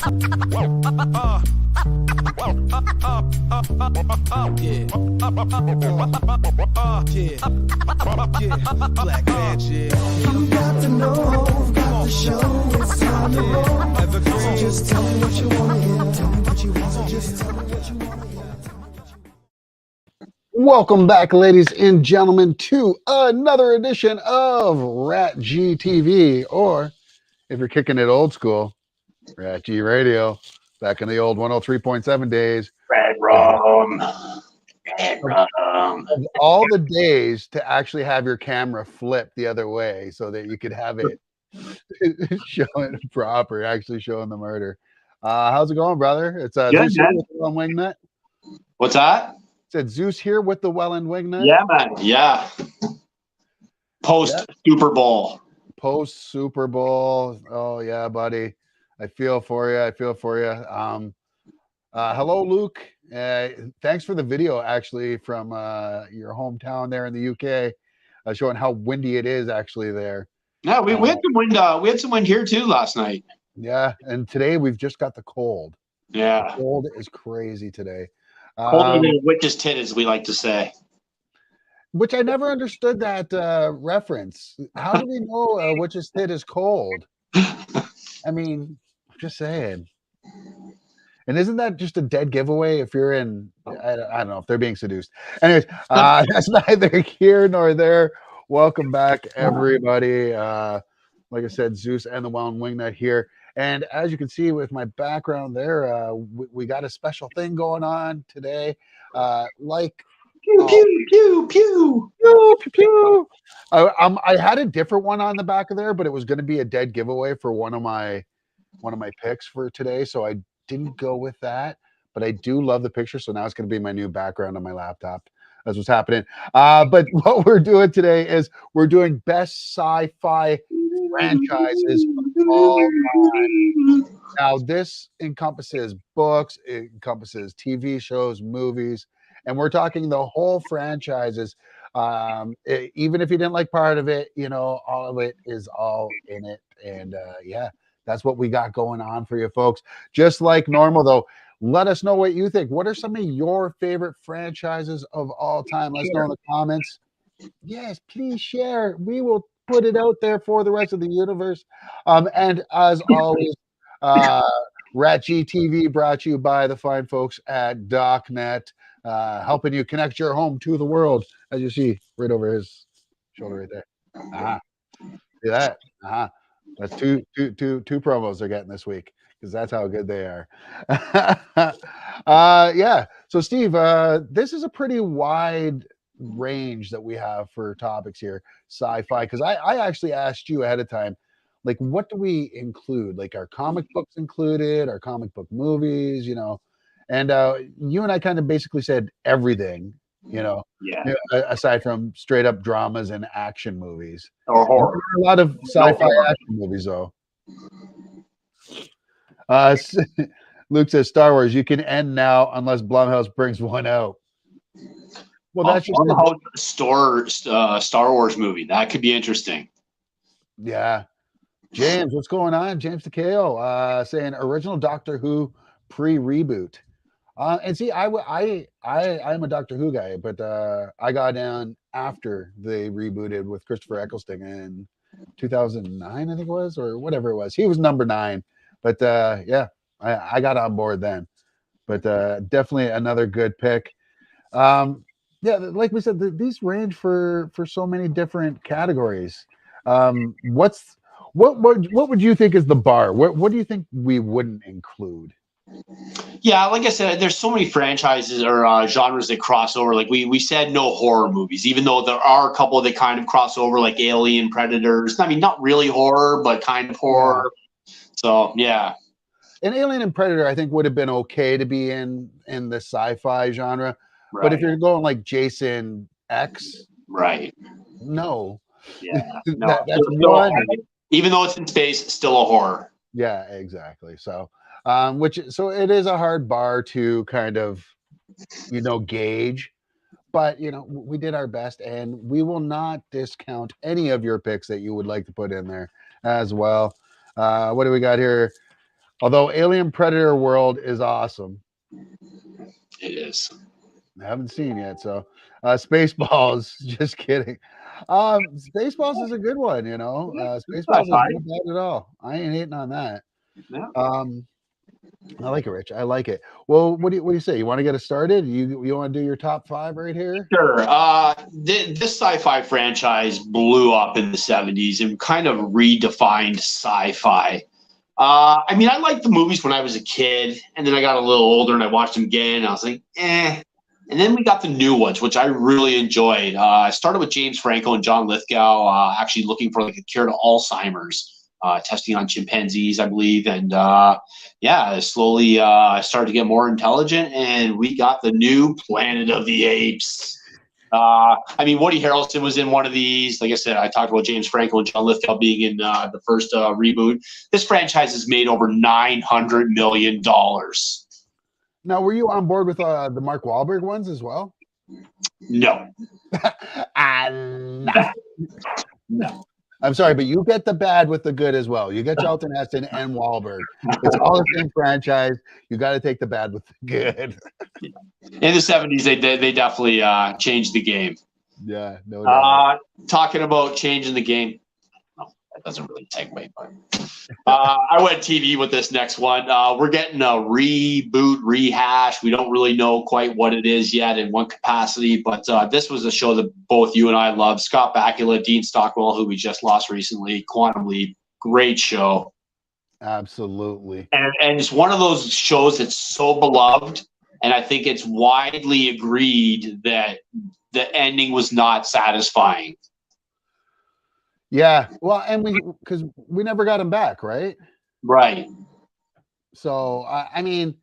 Black magic. You got to know, got to show, it's time to roll. So just tell me what you want to hear. Tell me what you want, so just tell me what you want to hear. Welcome back, ladies and gentlemen, to another edition of RatG TV, or if you're kicking it old school, RatG Radio, back in the old 103.7 days. Red rum. Red rum. Of all the days to actually have your camera flip the other way so that you could have it showing proper, actually showing the murder. How's it going, brother? It's Zeus here with the Wellandwingnut. What's that? Said Zeus here with the Wellandwingnut. Yeah, man. Yeah. Post Super Bowl. Post Super Bowl. Oh yeah, buddy. I feel for you. I feel for you. Hello, Luke. Thanks for the video, actually, from your hometown there in the UK, showing how windy it is actually there. Yeah, we had some wind. We had some wind here too last night. Yeah, and today we've just got the cold. Yeah, the cold is crazy today. Colder than a witch's tit, as we like to say. Which I never understood that reference. How do we know a witch's tit is cold? I mean, I'm just saying. And isn't that just a dead giveaway if you're in, I don't know, if they're being seduced. Anyways, that's neither here nor there. Welcome back, everybody. Like I said, Zeus and the Wellandwingnut here. And as you can see with my background there, we got a special thing going on today. Pew, pew, pew, pew. Pew, pew, pew. I had a different one on the back of there, but it was going to be a dead giveaway for one of my picks for today. So I didn't go with that, but I do love the picture. So now it's going to be my new background on my laptop. That's what's happening. But what we're doing today is we're doing best sci-fi franchises of all time. Now, this encompasses books, it encompasses TV shows, movies, and we're talking the whole franchises. Even if you didn't like part of it, you know, all of it is all in it. And yeah, that's what we got going on for you folks. Just like normal, though, let us know what you think. What are some of your favorite franchises of all time? Let us know in the comments. Yes, please share. We will put it out there for the rest of the universe. And as always, RatG TV brought to you by the fine folks at DocNet, helping you connect your home to the world, as you see right over his shoulder right there. See that? That's two promos they're getting this week, because that's how good they are. Yeah. So Steve, this is a pretty wide range that we have for topics here, sci-fi, because I actually asked you ahead of time, like, what do we include? Like, our comic books included, our comic book movies, you know, and you and I kind of basically said everything, you know, aside from straight up dramas and action movies or horror. A lot of sci-fi action movies, though. Luke says Star Wars, you can end now unless Blumhouse brings one out. Well, that's just Star Wars movie. That could be interesting. Yeah. James, what's going on? James DeKale saying original Doctor Who pre-reboot. And see, I'm a Doctor Who guy, but I got down after they rebooted with Christopher Eccleston in 2009, I think it was, or whatever it was. He was number 9, but yeah, I got on board then. But definitely another good pick. Yeah, like we said, these range for so many different categories. What would you think is the bar? What do you think we wouldn't include? Yeah, like I said, there's so many franchises or genres that cross over. Like we said, no horror movies, even though there are a couple that kind of cross over, like Alien, Predators. I mean, not really horror, but kind of horror. So yeah. And Alien and Predator, I think, would have been okay to be in the sci-fi genre. Right. But if you're going like Jason X, right? No. Yeah. No. That's one. Even though it's in space, still a horror. Yeah, exactly. So, so it is a hard bar to kind of, you know, gauge. But, you know, we did our best, and we will not discount any of your picks that you would like to put in there as well. What do we got here? Although Alien Predator World is awesome. It is. I haven't seen yet, so Spaceballs. Just kidding. Spaceballs is a good one, you know. Spaceballs is not bad at all. I ain't hating on that. Yeah. I like it, Rich. I like it. Well, what do you say? You want to get us started? You want to do your top 5 right here? Sure. This sci-fi franchise blew up in the 70s and kind of redefined sci-fi. I mean, I liked the movies when I was a kid, and then I got a little older and I watched them again, and I was like, eh. And then we got the new ones, which I really enjoyed. I started with James Franco and John Lithgow, actually looking for like a cure to Alzheimer's. Testing on chimpanzees, I believe, and slowly I started to get more intelligent, and we got the new Planet of the Apes. I mean, Woody Harrelson was in one of these. Like I said, I talked about James Franco and John Lithgow being in the first reboot. This franchise has made over $900 million. Now, were you on board with the Mark Wahlberg ones as well? No. No. No. I'm sorry, but you get the bad with the good as well. You get Charlton Heston and Wahlberg. It's all the same franchise. You got to take the bad with the good. In the 70s, they definitely changed the game. Yeah, no doubt. Talking about changing the game. No, that doesn't really segue, but I went TV with this next one. We're getting a reboot, rehash. We don't really know quite what it is yet in what capacity, but this was a show that both you and I love. Scott Bakula, Dean Stockwell, who we just lost recently, Quantum Leap, great show. Absolutely. And it's one of those shows that's so beloved, and I think it's widely agreed that the ending was not satisfying. Yeah, well, and because we never got him back, right? Right. So, I mean,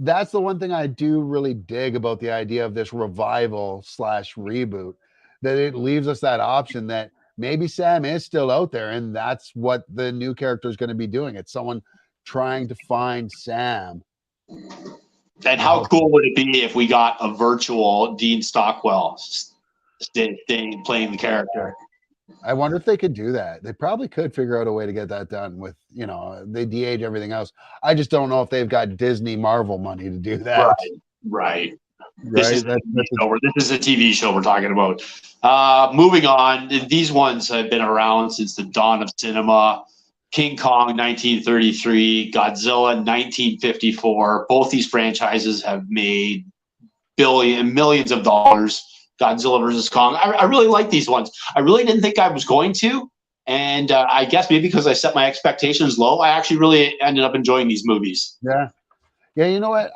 that's the one thing I do really dig about the idea of this revival / reboot, that it leaves us that option that maybe Sam is still out there, and that's what the new character is going to be doing. It's someone trying to find Sam. And how cool would it be if we got a virtual Dean Stockwell playing the character? I wonder if they could do that. They probably could figure out a way to get that done with, they de-age everything else. I just don't know if they've got Disney Marvel money to do that. Right. This is a TV show we're talking about. Moving on, these ones have been around since the dawn of cinema. King Kong, 1933, Godzilla, 1954. Both these franchises have made millions of dollars. Godzilla versus Kong. I really like these ones. I really didn't think I was going to. And I guess maybe because I set my expectations low, I actually really ended up enjoying these movies. Yeah. Yeah, you know what?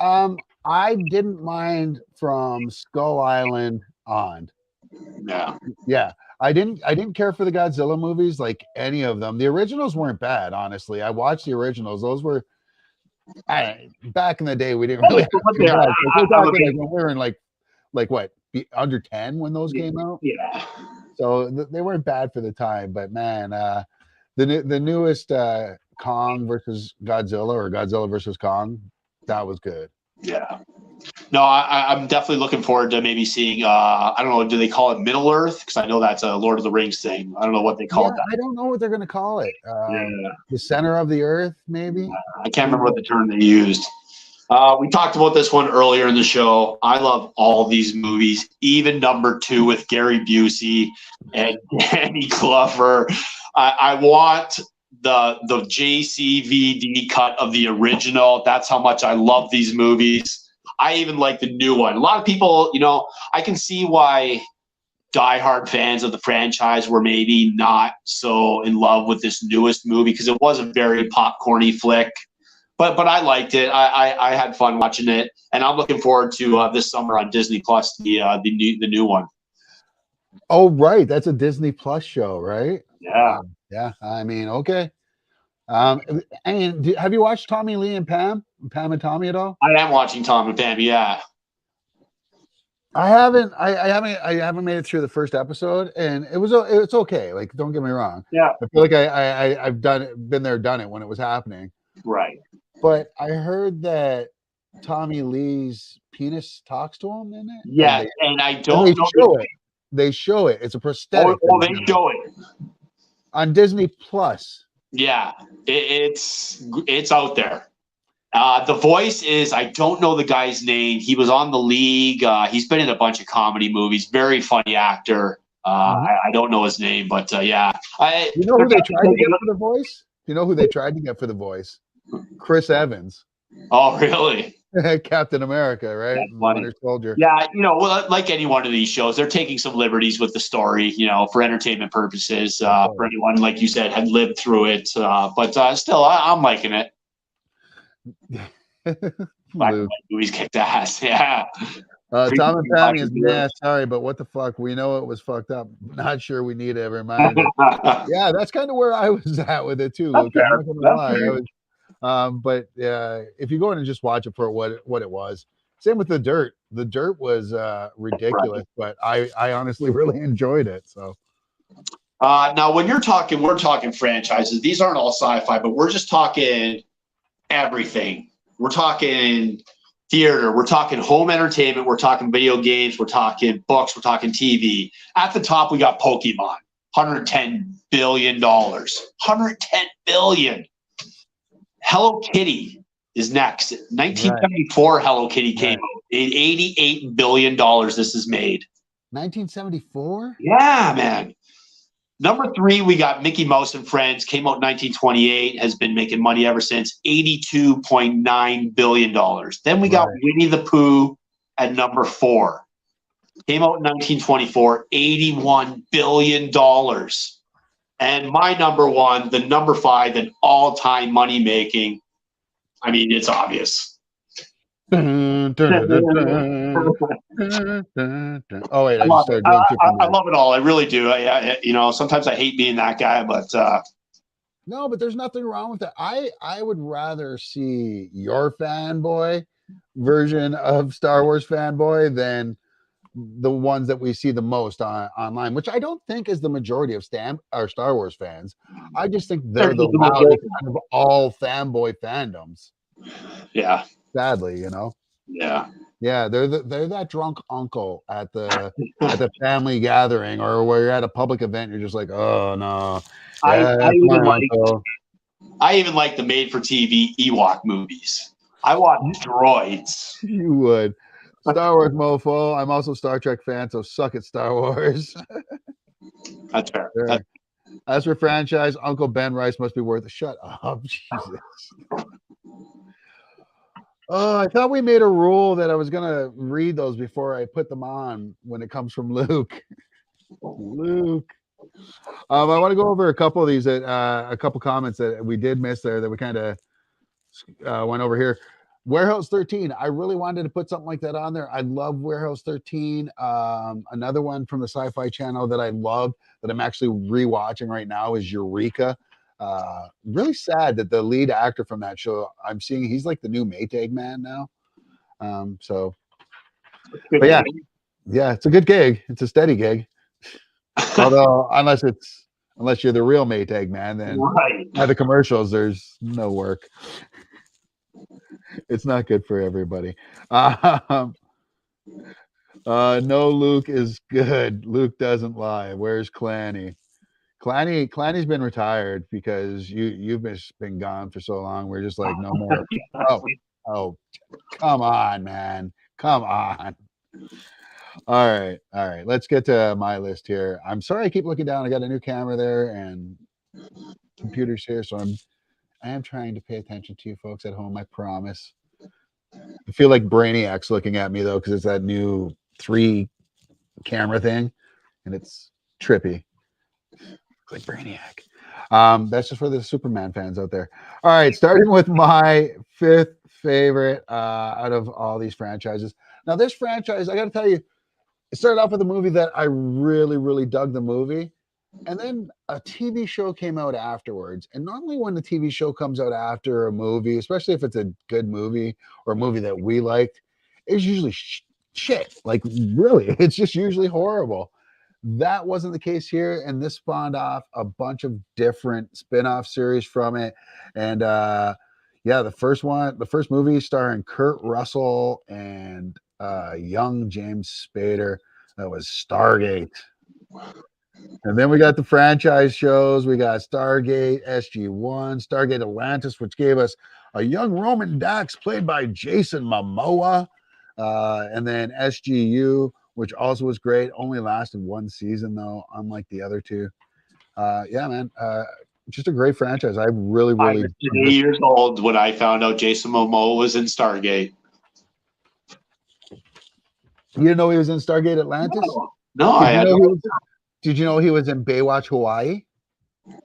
I didn't mind from Skull Island on. Yeah. Yeah. I didn't care for the Godzilla movies, like any of them. The originals weren't bad, honestly. I watched the originals. Those were back in the day, we didn't really we were in like what? Under 10 when those came out. Yeah. So they weren't bad for the time, but man, the newest Kong versus Godzilla or Godzilla versus Kong, that was good. Yeah. No, I'm definitely looking forward to maybe seeing, I don't know, do they call it Middle Earth? Because I know that's a Lord of the Rings thing. I don't know what they call it. I don't know what they're going to call it. The center of the earth, maybe? I can't remember what the term they used. We talked about this one earlier in the show. I love all these movies, even number 2 with Gary Busey and Danny Glover. I want the JCVD cut of the original. That's how much I love these movies. I even like the new one. A lot of people, I can see why diehard fans of the franchise were maybe not so in love with this newest movie because it was a very popcorny flick. But I liked it. I had fun watching it, and I'm looking forward to this summer on Disney Plus the new one. Oh, right, that's a Disney Plus show, right? Yeah. Yeah. I mean, okay. And have you watched Tommy Lee and Pam and Tommy at all? I am watching Tom and Pam. Yeah. I haven't made it through the first episode, and it's okay. Like, don't get me wrong. Yeah. I feel like I've been there, done it when it was happening. Right. But I heard that Tommy Lee's penis talks to him in it. Yeah, and I don't know. They show it. It's a prosthetic. Oh, they show it on Disney Plus. Yeah, it's out there. The voice is, I don't know the guy's name. He was on The League. He's been in a bunch of comedy movies. Very funny actor. I don't know his name, but yeah. You know who they tried to get for the voice? You know who they tried to get for the voice? Chris Evans. Oh, really? Captain America, right? Winter Soldier. Yeah, well, like any one of these shows, they're taking some liberties with the story, for entertainment purposes. For anyone, like you said, had lived through it. But still, I'm liking it. Movies kicked ass. Yeah. Tom and Pammy is, yeah, sorry, but what the fuck? We know it was fucked up. Not sure we need a reminder. Yeah, that's kind of where I was at with it too, Luke. I'm not gonna lie. But if you go in and just watch it for what it was. Same with The Dirt. The Dirt was ridiculous, but I honestly really enjoyed it. So now when we're talking franchises. These aren't all sci-fi, but we're just talking everything. We're talking theater, we're talking home entertainment, we're talking video games, we're talking books, we're talking TV. At the top, we got Pokemon, $110 billion. $110 billion. Hello Kitty is next. 1974, right. Hello Kitty came out. $88 billion this is made. 1974? Yeah, man. Number 3, we got Mickey Mouse and Friends. Came out in 1928. Has been making money ever since. $82.9 billion. Then we got Winnie the Pooh at number 4. Came out in 1924. $81 billion. And my number 1, the number 5, an all-time money making. I mean, it's obvious. Oh wait, I love it all. I really do. Sometimes I hate being that guy, but no, but there's nothing wrong with that. I would rather see your fanboy version of Star Wars fanboy than the ones that we see the most online, which I don't think is the majority of Star Wars fans. I just think they're the loudest of all fanboy fandoms. Yeah. Sadly, Yeah, they're that drunk uncle at the family gathering, or where you're at a public event. You're just like, oh no. I even like the made-for-TV Ewok movies. I want droids. You would. Star Wars mofo. I'm also a Star Trek fan, so suck it, Star Wars. That's fair. Sure. As for franchise, Uncle Ben Rice must be worth it. Shut up, Jesus. Oh, I thought we made a rule that I was going to read those before I put them on when it comes from Luke. Luke. I want to go over a couple of these, a couple comments that we did miss there that we kind of went over here. Warehouse 13. I really wanted to put something like that on there. I love Warehouse 13. Another one from the Sci-Fi channel that I love that I'm actually rewatching right now is Eureka. Really sad that the lead actor from that show, I'm seeing he's like the new Maytag man now. But yeah, it's a good gig. It's a steady gig. Although unless you're the real Maytag man, then at the commercials there's no work. It's not good for everybody. No, Luke is good. Luke doesn't lie. Where's Clanny? Clanny's been retired because you've been gone for so long. We're just like, no more. Oh, come on, man. Come on. All right. Let's get to my list here. I'm sorry I keep looking down. I got a new camera there and computers here, so I am trying to pay attention to you folks at home. I promise. I feel like Brainiac's looking at me though, because it's that new 3 camera thing, and it's trippy. Like Brainiac. That's just for the Superman fans out there. All right, starting with my 5th favorite out of all these franchises. Now, this franchise, I got to tell you, it started off with a movie that I really, really dug the movie. And then a TV show came out afterwards. And normally when the TV show comes out after a movie, especially if it's a good movie or a movie that we liked, it's usually shit. Like, really, it's just usually horrible. That wasn't the case here, and this spawned off a bunch of different spin-off series from it. And the first movie starring Kurt Russell and young James Spader, that was Stargate. And then we got the franchise shows. We got Stargate SG-1, Stargate Atlantis, which gave us a young Roman Dax played by Jason Momoa. And then SGU, which also was great. Only lasted one season, though, unlike the other two. Yeah, man. Just a great franchise. I really, I really. was 8 years old when I found out Jason Momoa was in Stargate. You didn't know he was in Stargate Atlantis? No, I had no. Did you know he was in Baywatch Hawaii? Yeah,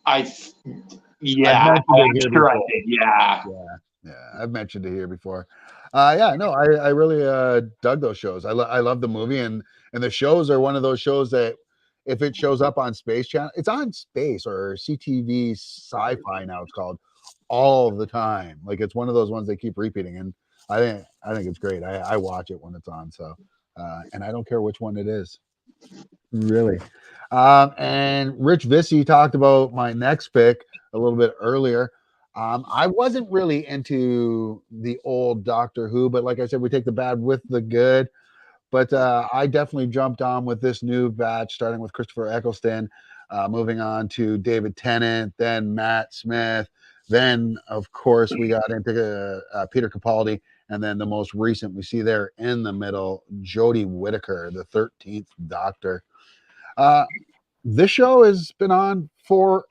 I've mentioned it here sure I before. did. Yeah. Yeah, I've mentioned it here before. Yeah, no, I really dug those shows. I love the movie, and the shows are one of those shows that if it shows up on Space Channel, it's on Space or CTV Sci-Fi now it's called, all the time. Like it's one of those ones they keep repeating, and I think it's great. I watch it when it's on. So, and I don't care which one it is, really. And Rich Vissy talked about my next pick a little bit earlier. I wasn't really into the old Doctor Who, but like I said, we take the bad with the good. But I definitely jumped on with this new batch, starting with Christopher Eccleston, moving on to David Tennant, then Matt Smith. Then, of course, we got into Peter Capaldi. And then the most recent we see there in the middle, Jodie Whittaker, the 13th Doctor. This show has been on forever,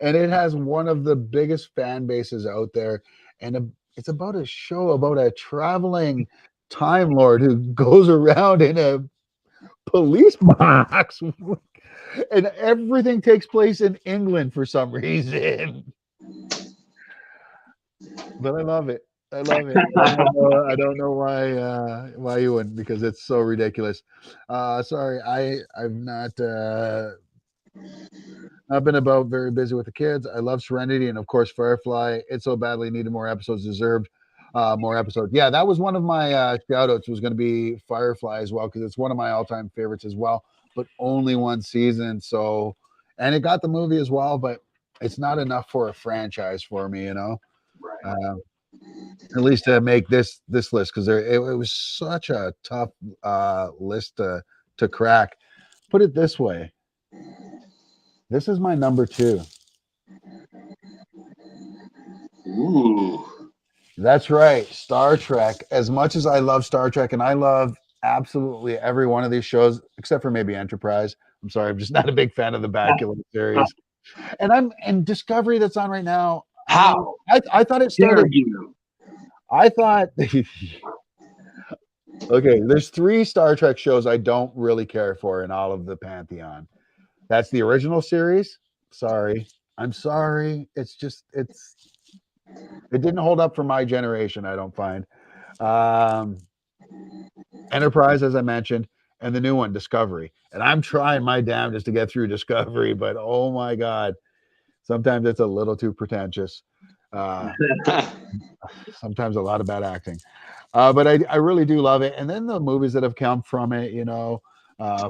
and it has one of the biggest fan bases out there. And it's about a show about a traveling Time Lord who goes around in a police box, and everything takes place in England for some reason. But I love it. I love it. I don't know why you wouldn't, because it's so ridiculous. Sorry, I've not been about very busy with the kids. I love Serenity and of course Firefly. It so badly needed more episodes, deserved more episodes. Yeah, that was one of my shout outs, was going to be Firefly as well, because it's one of my all-time favorites as well, but only one season. So, and it got the movie as well, but it's not enough for a franchise for me, you know. Right. At least to make this list, because it was such a tough list to crack. Put it this way, this is my number 2. Ooh. That's right, Star Trek. As much as I love Star Trek, and I love absolutely every one of these shows except for maybe Enterprise. I'm sorry, I'm just not a big fan of the Bakula series. And Discovery that's on right now. How? I thought it started. I thought. Okay, there's 3 Star Trek shows I don't really care for in all of the pantheon. That's the original series. Sorry, I'm sorry. It didn't hold up for my generation, I don't find. Enterprise, as I mentioned, and the new one, Discovery. And I'm trying my damnedest to get through Discovery, but oh my God, sometimes it's a little too pretentious. Sometimes a lot of bad acting. But I really do love it. And then the movies that have come from it, you know,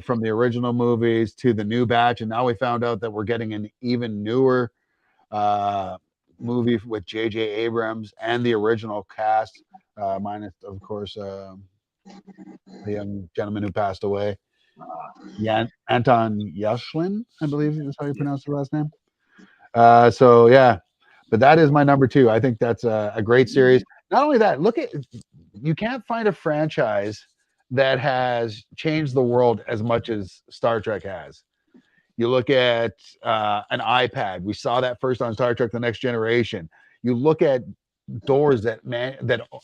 from the original movies to the new batch. And now we found out that we're getting an even newer movie with J.J. Abrams and the original cast, minus, of course, the young gentleman who passed away. Yeah, Anton Yashlin, I believe is how you pronounce the last name. So, yeah. But that is my number 2. I think that's a great series. Not only that, you can't find a franchise that has changed the world as much as Star Trek has. You look at an iPad. We saw that first on Star Trek: The Next Generation. You look at doors that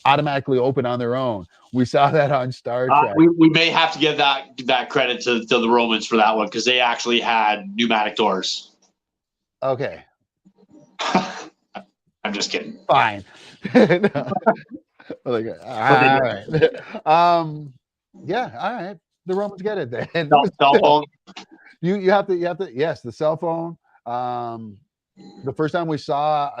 automatically open on their own. We saw that on Star Trek. We may have to give that credit to the Romans for that one, because they actually had pneumatic doors. Okay. I'm just kidding. Fine. Like, all right. Yeah, all right. The Romans get it then. Cell phone. You have to. Yes, the cell phone. The first time we saw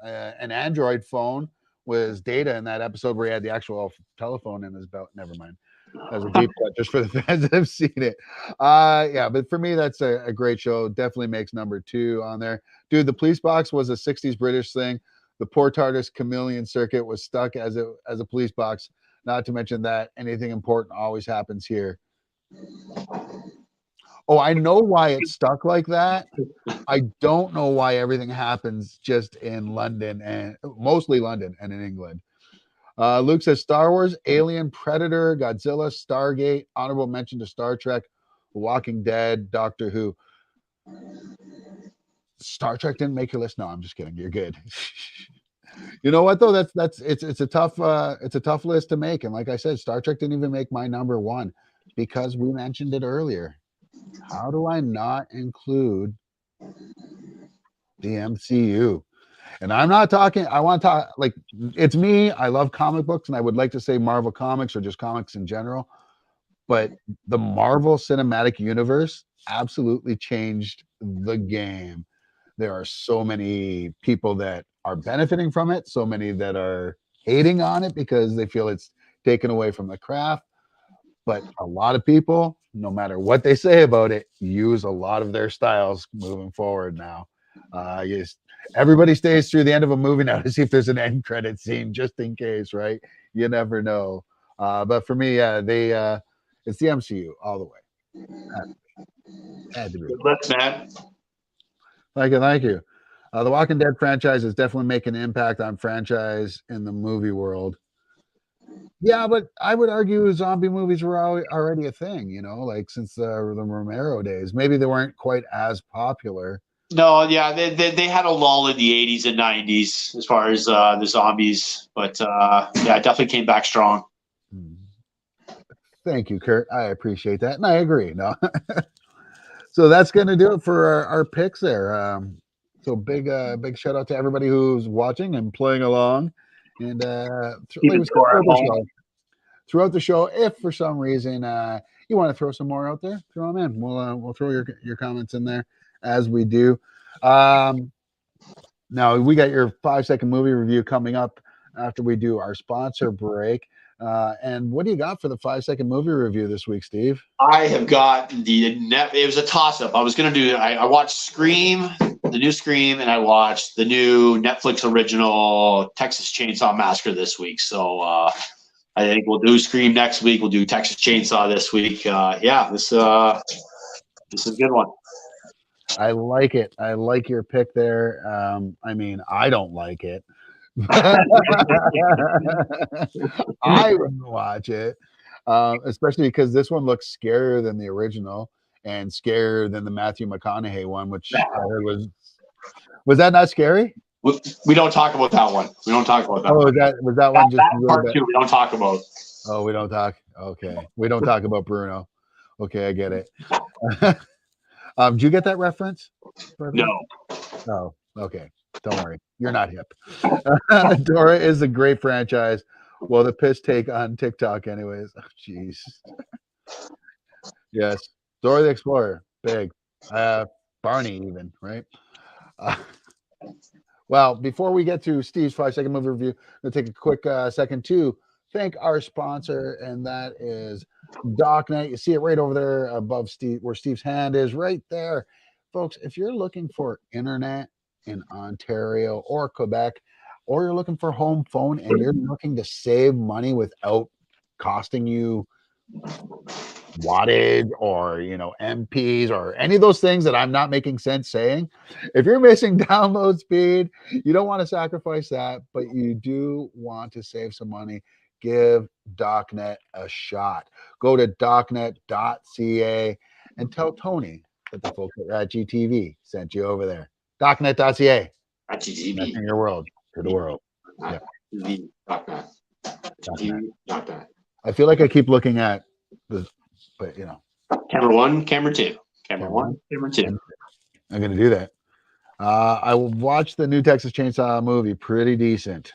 an Android phone was Data in that episode where he had the actual telephone in his belt. Never mind. As a deep cut, just for the fans that have seen it. Yeah, but for me, that's a great show. Definitely makes number 2 on there. Dude, the police box was a 60s British thing. The Port TARDIS chameleon circuit was stuck as a police box. Not to mention that anything important always happens here. Oh, I know why it's stuck like that. I don't know why everything happens just in London and mostly London and in England. Luke says Star Wars, Alien, Predator, Godzilla, Stargate, honorable mention to Star Trek, Walking Dead, Doctor Who. Star Trek didn't make your list. No, I'm just kidding. You're good. You know what though? It's a tough list to make. And like I said, Star Trek didn't even make my number one because we mentioned it earlier. How do I not include the MCU? And I'm not talking, I want to talk like it's me. I love comic books and I would like to say Marvel Comics or just comics in general. But the Marvel Cinematic Universe absolutely changed the game. There are so many people that are benefiting from it, so many that are hating on it because they feel it's taken away from the craft. But a lot of people, no matter what they say about it, use a lot of their styles moving forward now. Everybody stays through the end of a movie now to see if there's an end credit scene, just in case, right? You never know. But for me, it's the MCU all the way. Had to be. Good list, man. Thank you. The Walking Dead franchise is definitely making an impact on franchise in the movie world. Yeah, but I would argue zombie movies were already a thing, like since the Romero days. Maybe they weren't quite as popular. No, yeah, they had a lull in the 80s and 90s as far as the zombies, but yeah, it definitely came back strong. Thank you, Kurt. I appreciate that, and I agree. No, so that's going to do it for our picks there. So big shout out to everybody who's watching and playing along, and throughout the show. If for some reason you want to throw some more out there, throw them in. We'll throw your comments in there as we do. Now we got your 5-second movie review coming up after we do our sponsor break. And what do you got for the 5-second movie review this week, Steve? I have got it was a toss-up. I was going to do I watched Scream, the new Scream, and I watched the new Netflix original Texas Chainsaw Massacre this week. So I think we'll do Scream next week. We'll do Texas Chainsaw this week. Yeah, this is a good one. I like it. I like your pick there. I mean, I don't like it. I wouldn't watch it, especially because this one looks scarier than the original and scarier than the Matthew McConaughey one, which I heard was that not scary? We don't talk about that one. We don't talk about that. Oh, was that one just that part two? We don't talk about. Oh, we don't talk. Okay, we don't talk about Bruno. Okay, I get it. Did you get that reference? No. Oh, okay. Don't worry. You're not hip. Dora is a great franchise. Well, the piss take on TikTok anyways. Oh, jeez. Yes. Dora the Explorer. Big. Barney even, right? Well, before we get to Steve's 5-second movie review, we'll take a quick second to thank our sponsor, and that is DocNet. You see it right over there above Steve, where Steve's hand is, right there. Folks, if you're looking for internet in Ontario or Quebec, or you're looking for home phone and you're looking to save money without costing you wattage or MPs or any of those things that I'm not making sense saying, if you're missing download speed, you don't want to sacrifice that, but you do want to save some money, give DocNet a shot. Go to docnet.ca and tell Tony that the folks at RatG TV sent you over there. DocNet.ca. RatG TV. In your world, to the world. Yeah. DocNet. I feel like I keep looking at the, but Camera 1, camera 2. Camera 1, camera 2. I'm going to do that. I will watch the new Texas Chainsaw movie. Pretty decent.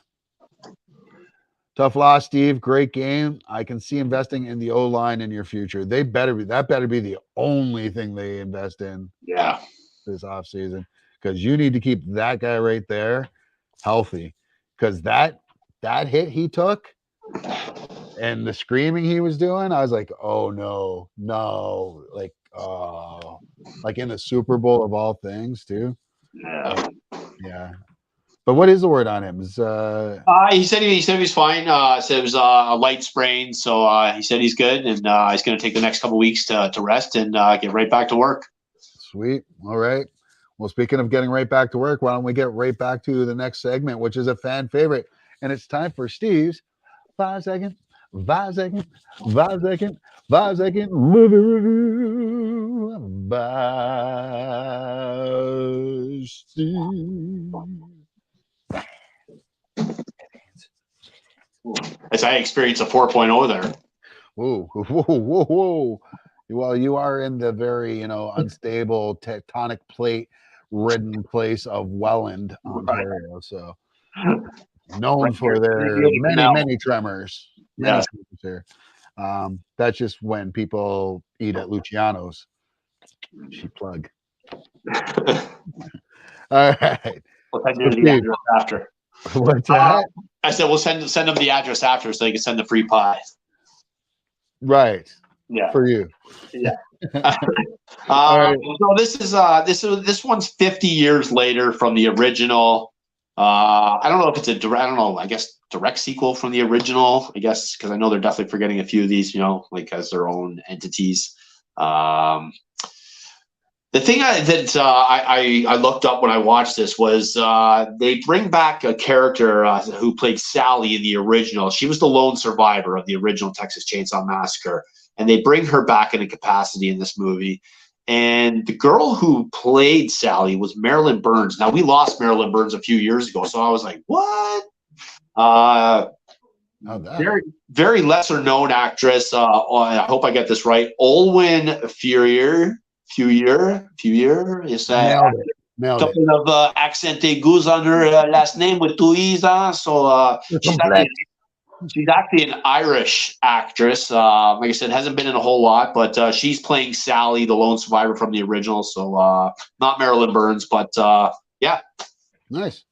Tough loss, Steve. Great game. I can see investing in the O-line in your future. That better be the only thing they invest in. Yeah. This offseason, because you need to keep that guy right there healthy, because that hit he took and the screaming he was doing, I was like, oh no, like like in the Super Bowl of all things too. Yeah. But what is the word on him? He said he's fine. Said it was a light sprain, so he said he's good, and he's going to take the next couple weeks to rest and get right back to work. Sweet. All right. Well, speaking of getting right back to work, why don't we get right back to the next segment, which is a fan favorite, and it's time for Steve's 5 second movie review by Steve. As I experienced a 4.0 there. Whoa. Well, you are in the very, unstable tectonic plate ridden place of Welland, Ontario. So known for their many tremors. Many tremors here. That's just when people eat at Luciano's. Cheap plug. All right. We'll send you the address after. What's that? I said we'll send them the address after so they can send the free pie. Right. Yeah. For you. Yeah. Right. So this one's 50 years later from the original. I don't know if it's I guess direct sequel from the original, I guess, because I know they're definitely forgetting a few of these, like as their own entities. The thing I looked up when I watched this was they bring back a character who played Sally in the original. She was the lone survivor of the original Texas Chainsaw Massacre, and they bring her back in a capacity in this movie. And the girl who played Sally was Marilyn Burns. Now, we lost Marilyn Burns a few years ago, so I was like, what? Very, very lesser known actress. I hope I get this right. Olwen Furier. Is that Nailed it. couple of accent aigus on her last name with two E's. So she's actually an Irish actress. Like I said, hasn't been in a whole lot, but she's playing Sally, the lone survivor from the original. So not Marilyn Burns, but yeah. Nice.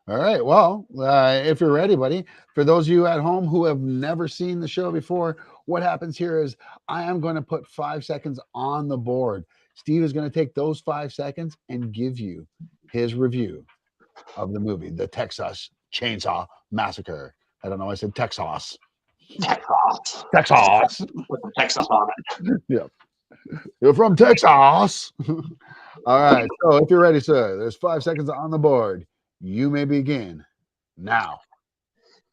All right. Well, if you're ready, buddy, for those of you at home who have never seen the show before, what happens here is I am going to put 5 seconds on the board. Steve is going to take those 5 seconds and give you his review of the movie, The Texas Chainsaw Massacre. I don't know. I said Texas. Texas. With the Texas on it. Yeah. You're from Texas. All right. So if you're ready, sir, there's 5 seconds on the board. You may begin now.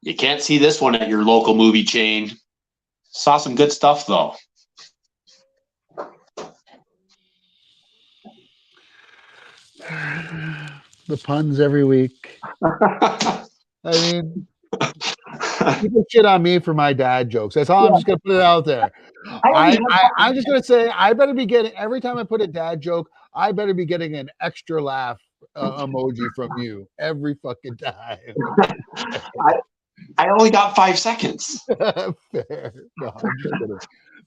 You can't see this one at your local movie chain. Saw some good stuff, though. The puns every week. I mean, people shit on me for my dad jokes. That's all. I'm just gonna put it out there. I'm just gonna say I better be getting every time I put a dad joke. I better be getting an extra laugh emoji from you every fucking time. I only got 5 seconds. Fair. No, I'm just kidding.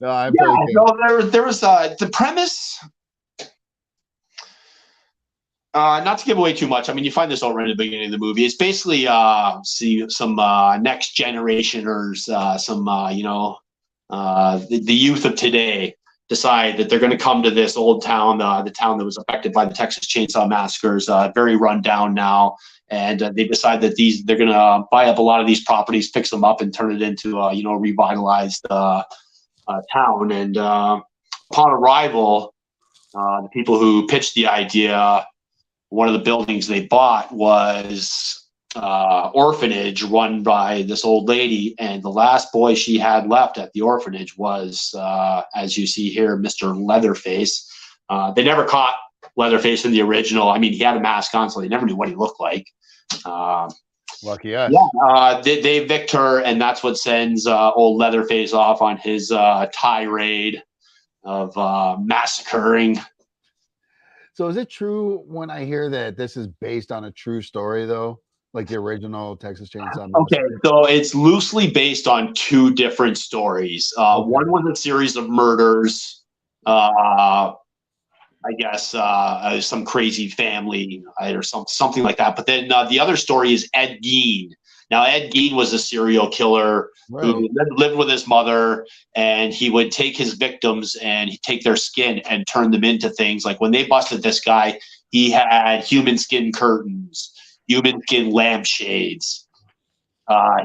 No, I'm yeah. No, there was the premise. Not to give away too much. I mean, you find this already at the beginning of the movie. It's basically some next generationers, the youth of today decide that they're going to come to this old town, the town that was affected by the Texas Chainsaw Massacres, very run down now. And they decide that they're going to buy up a lot of these properties, fix them up, and turn it into a revitalized town. And upon arrival, the people who pitched the idea, one of the buildings they bought was orphanage run by this old lady, and the last boy she had left at the orphanage was, as you see here, Mr. Leatherface. They never caught Leatherface in the original. I mean, he had a mask on, so they never knew what he looked like. Lucky us. Yeah, they evict her, and that's what sends old Leatherface off on his tirade of massacring. So is it true when I hear that this is based on a true story, though? Like the original Texas Chainsaw Massacre? Okay, so it's loosely based on 2 different stories. One was a series of murders, I guess some crazy family or something like that. But then the other story is Ed Gein. Now, Ed Gein was a serial killer who lived with his mother, and he would take his victims and he'd take their skin and turn them into things. Like when they busted this guy, he had human skin curtains. human skin lampshades.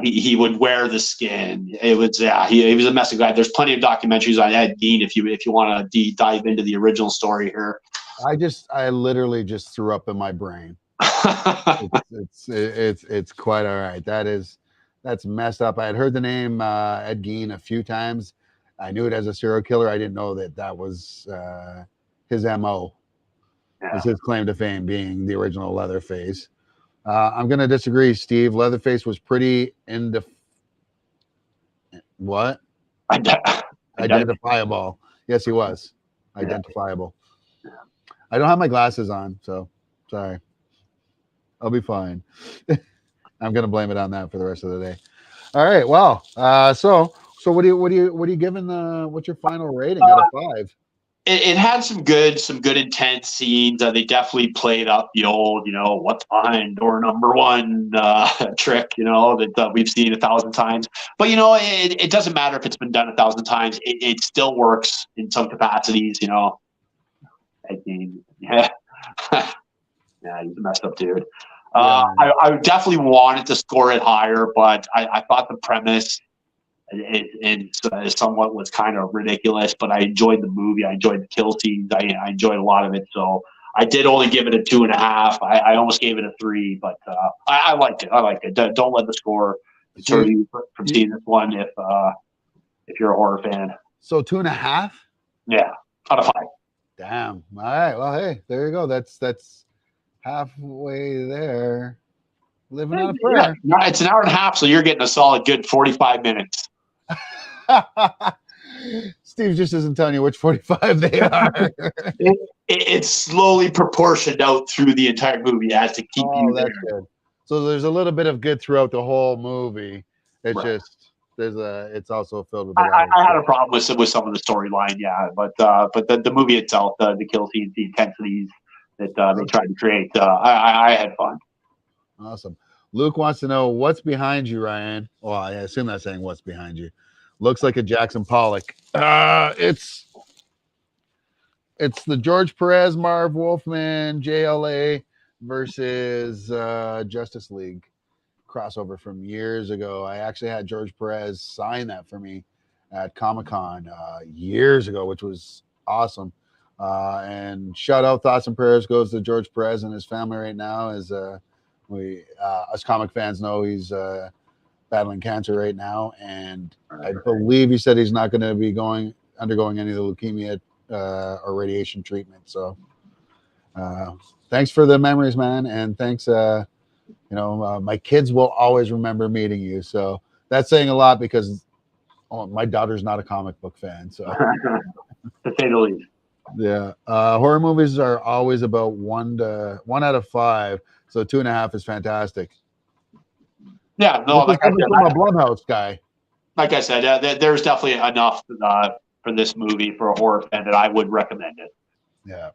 He would wear the skin. It was he was a messy guy. There's plenty of documentaries on Ed Gein if you want to dive into the original story here. I literally just threw up in my brain. It's quite all right. That's messed up. I had heard the name Ed Gein a few times. I knew it as a serial killer. I didn't know that was his MO. Yeah. Was his claim to fame being the original Leatherface. I'm going to disagree, Steve. Leatherface was pretty what? Identifiable. Yes, he was. Identifiable. Yeah. I don't have my glasses on, so sorry. I'll be fine. I'm going to blame it on that for the rest of the day. All right. Well, so what are you giving what's your final rating out of 5? It had some good intense scenes. They definitely played up the old, what's behind door number 1 trick, that we've seen 1,000 times. But it doesn't matter if it's been done 1,000 times. It still works in some capacities. I mean, yeah, he's a messed up dude. I definitely wanted to score it higher, but I thought the premise somewhat was kind of ridiculous, but I enjoyed the movie. I enjoyed the kill scenes. I enjoyed a lot of it. So I did only give it a 2.5. I almost gave it a 3, but I liked it. Don't let the score deter you from seeing this one if you're a horror fan. So 2.5? Yeah, out of 5. Damn. All right. Well, hey, there you go. That's halfway there. Living on a prayer. Yeah, it's an hour and a half, so you're getting a solid good 45 minutes. Steve just isn't telling you which 45 they are. It's slowly proportioned out through the entire movie as to keep you there. Good. So there's a little bit of good throughout the whole movie. It's Right. just it's also filled with. I had a problem with some of the storyline, but the movie itself, the kill scenes, the intensities that they tried to create, I had fun. Awesome. Luke wants to know what's behind you, Ryan. Well, I assume that's saying what's behind you. Looks like a Jackson Pollock. It's the George Perez, Marv Wolfman, JLA versus Justice League crossover from years ago. I actually had George Perez sign that for me at Comic-Con years ago, which was awesome. And shout out, thoughts and prayers goes to George Perez and his family right now. As we us comic fans know, he's battling cancer right now, and I believe he said he's not going to be undergoing any of the leukemia or radiation treatment. So thanks for the memories, man, and thanks. My kids will always remember meeting you. So that's saying a lot because my daughter's not a comic book fan. So to say the least. Yeah. Horror movies are always about 1 out of 5. So 2.5 is fantastic. Yeah, no, I'm a Blumhouse guy. Like I said, there's definitely enough for this movie for a horror fan that I would recommend it. Yeah.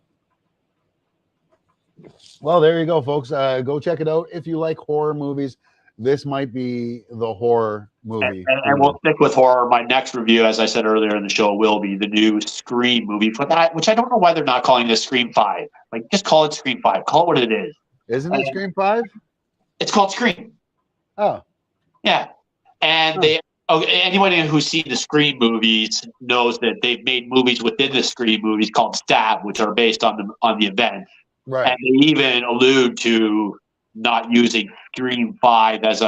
Well, there you go, folks. Go check it out if you like horror movies. This might be the horror movie. And we'll stick with horror. My next review, as I said earlier in the show, will be the new Scream movie, which I don't know why they're not calling this Scream 5. Like, just call it Scream 5. Call it what it is. Isn't it Scream 5? It's called Scream. Oh. Yeah. And anyone who's seen the Scream movies knows that they've made movies within the Scream movies called Stab, which are based on the event. Right. And they even allude to not using Scream 5 as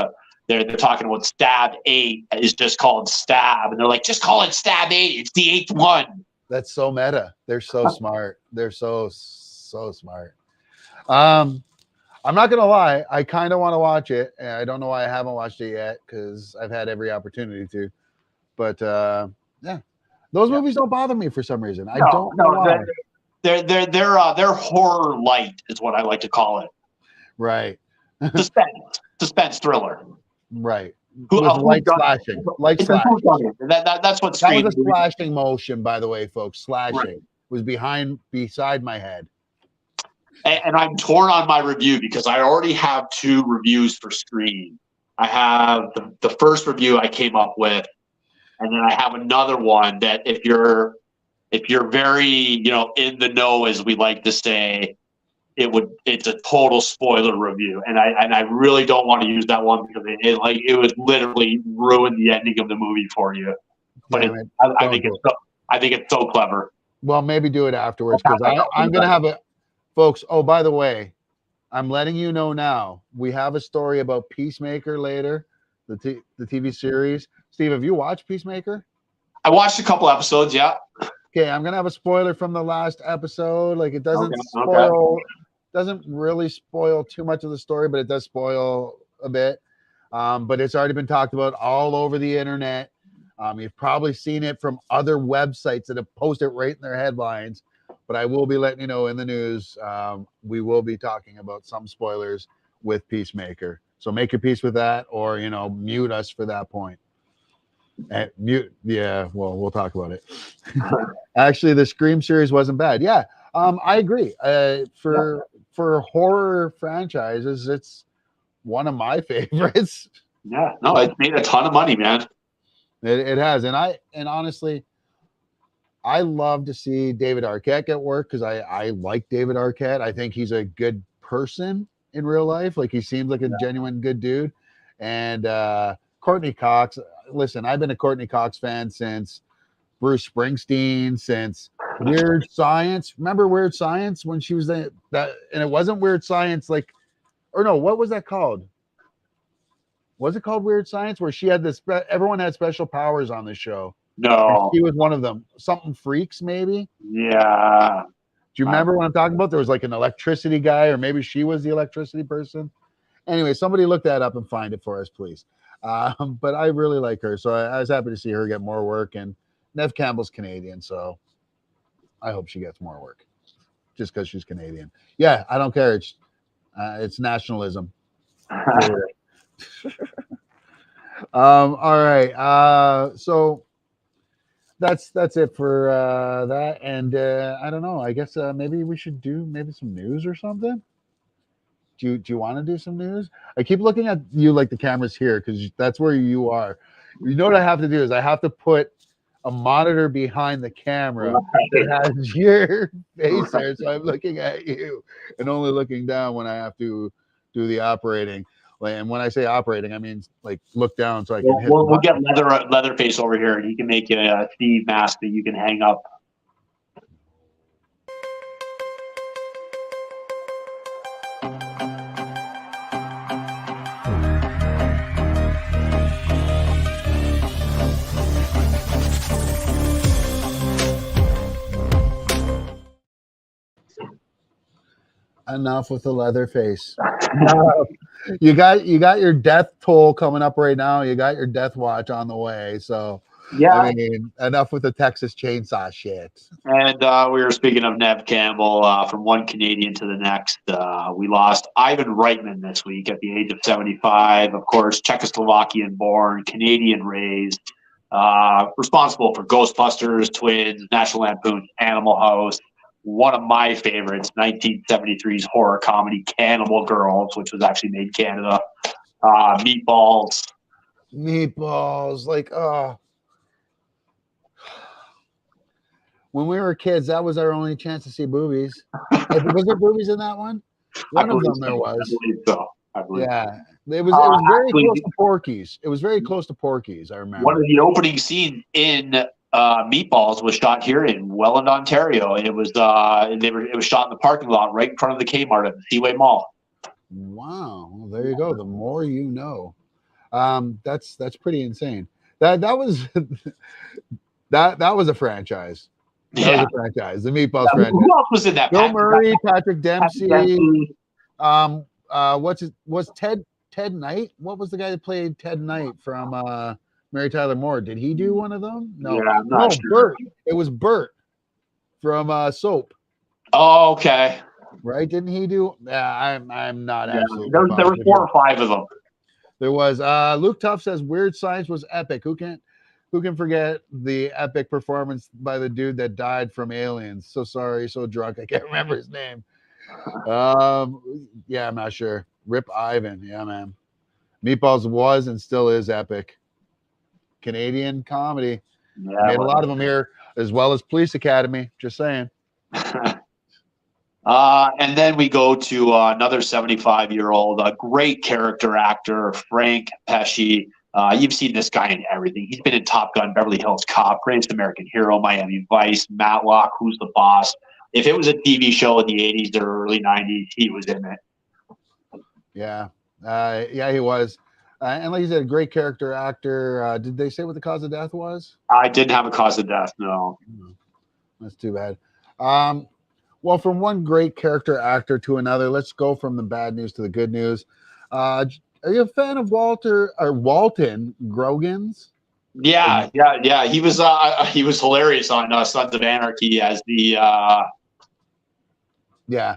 they're talking about Stab 8 is just called Stab. And they're like, just call it Stab 8. It's the 8th one. That's so meta. They're so smart. They're so smart. I'm not going to lie. I kind of want to watch it. And I don't know why I haven't watched it yet because I've had every opportunity to. But, those movies don't bother me for some reason. I don't know why. They're horror light is what I like to call it. Right. Suspense thriller. Right. With light slashing. Light slashing. That's what Scream. That was a slashing motion, by the way, folks. Slashing was beside my head. And I'm torn on my review because I already have 2 reviews for Scream. I have the first review I came up with, and then I have another one that if you're very in the know, as we like to say, it's a total spoiler review, and I really don't want to use that one because it would literally ruin the ending of the movie for you. But I think it's so clever. Well, maybe do it afterwards because I'm gonna have folks. Oh, by the way, I'm letting you know now. We have a story about Peacemaker later, the TV series. Steve, have you watched Peacemaker? I watched a couple episodes. Yeah. Okay, I'm gonna have a spoiler from the last episode. Like it doesn't doesn't really spoil too much of the story, but it does spoil a bit. But it's already been talked about all over the internet. You've probably seen it from other websites that have posted it right in their headlines. But I will be letting you know in the news. We will be talking about some spoilers with Peacemaker. So make your peace with that, or mute us for that point. And mute, yeah. Well, we'll talk about it. Actually, the Scream series wasn't bad. Yeah, I agree. For horror franchises, it's one of my favorites. Yeah, no, it made a ton of money, man. It has, and honestly, I love to see David Arquette get work because I like David Arquette. I think he's a good person in real life. Like he seems like a genuine good dude. And Courtney Cox. Listen, I've been a Courtney Cox fan since Bruce Springsteen, since Weird Science. Remember Weird Science when she was that? And it wasn't Weird Science what was that called? Was it called Weird Science? Where she had everyone had special powers on the show. No, and she was one of them. Something Freaks, maybe. Yeah. Do you remember what I'm talking about? There was like an electricity guy, or maybe she was the electricity person. Anyway, somebody look that up and find it for us, please. But I really like her, so I was happy to see her get more work. And Neve Campbell's Canadian, so I hope she gets more work, just because she's Canadian. Yeah, I don't care. It's nationalism. All right. So that's it for that. And I don't know. I guess maybe we should do some news or something. Do you want to do some news? I keep looking at you like the camera's here because that's where you are. You know what I have to do is I have to put a monitor behind the camera that has your face there. So I'm looking at you and only looking down when I have to do the operating. And when I say operating, I mean like look down so I can hit. We'll get Leatherface over here, and he can make you a Steve mask that you can hang up. Enough with the Leatherface. You got your death toll coming up right now. You got your death watch on the way. So yeah, I mean, enough with the Texas Chainsaw shit. And we were speaking of Neve Campbell. From one Canadian to the next, we lost Ivan Reitman this week at the age of 75. Of course, Czechoslovakian born, Canadian raised, responsible for Ghostbusters, Twins, National Lampoon's Animal House. One of my favorites, 1973's horror comedy Cannibal Girls, which was actually made in Canada. Meatballs, like when we were kids, that was our only chance to see boobies. Was there boobies in that one? One of them there was. I believe. Yeah, it was very close to Porky's. It was very close to Porky's. I remember. One of the opening scenes in Meatballs was shot here in Welland, Ontario, and it was shot in the parking lot right in front of the Kmart at the Seaway Mall. Wow, well, there you go. The more you know. That's pretty insane. That was that was a franchise. That was a franchise. The Meatballs franchise. Who else was in that? Bill Murray, Patrick Dempsey. Was Ted Knight? What was the guy that played Ted Knight from Mary Tyler Moore? Did he do one of them? No, yeah, I'm not sure. Bert. It was Bert from Soap. Oh, okay. Right? Didn't he do? Yeah, I'm not absolutely. There were 4 or 5 of them. There was. Luke Tuff says Weird Science was epic. Who can forget the epic performance by the dude that died from Aliens? So sorry, so drunk, I can't remember his name. Yeah, I'm not sure. Rip Ivan. Yeah, man. Meatballs was and still is epic. Canadian comedy. Yeah, made a lot of them here, as well as Police Academy. Just saying. And then we go to another 75-year-old, a great character actor, Frank Pesci. You've seen this guy in everything. He's been in Top Gun, Beverly Hills Cop, Greatest American Hero, Miami Vice, Matlock, Who's the Boss. If it was a TV show in the 80s or early 90s, he was in it. Yeah. Yeah, he was. And like you said, great character actor. Did they say what the cause of death was? I didn't have a cause of death, no. That's too bad. Well, from one great character actor to another, let's go from the bad news to the good news. Are you a fan of Walton Grogan's? Yeah. He was hilarious on Sons of Anarchy as the Yeah.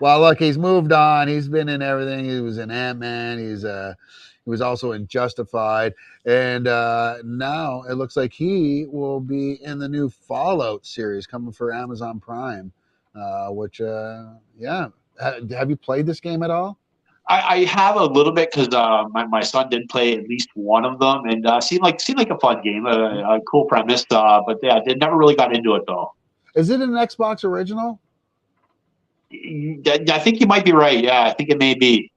Well, look, he's moved on. He's been in everything. He was in Ant-Man. He was also in Justified, and now it looks like he will be in the new Fallout series coming for Amazon Prime. Which, yeah, have you played this game at all? I have a little bit because my son did play at least one of them, and seemed like a fun game, a cool premise. But yeah, they never really got into it though. Is it an Xbox original? I think you might be right. Yeah, I think it may be.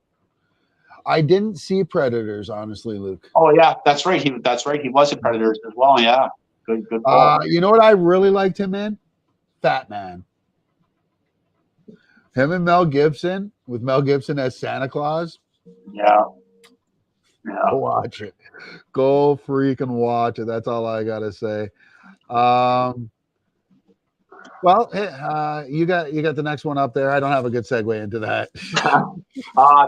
I didn't see Predators, honestly, Luke. Oh yeah, that's right. He was in Predators as well. Yeah, good. You know what I really liked him in? Fat Man. Him and Mel Gibson, with Mel Gibson as Santa Claus. Yeah. Go watch it. Go freaking watch it. That's all I gotta say. Well, you got the next one up there. I don't have a good segue into that.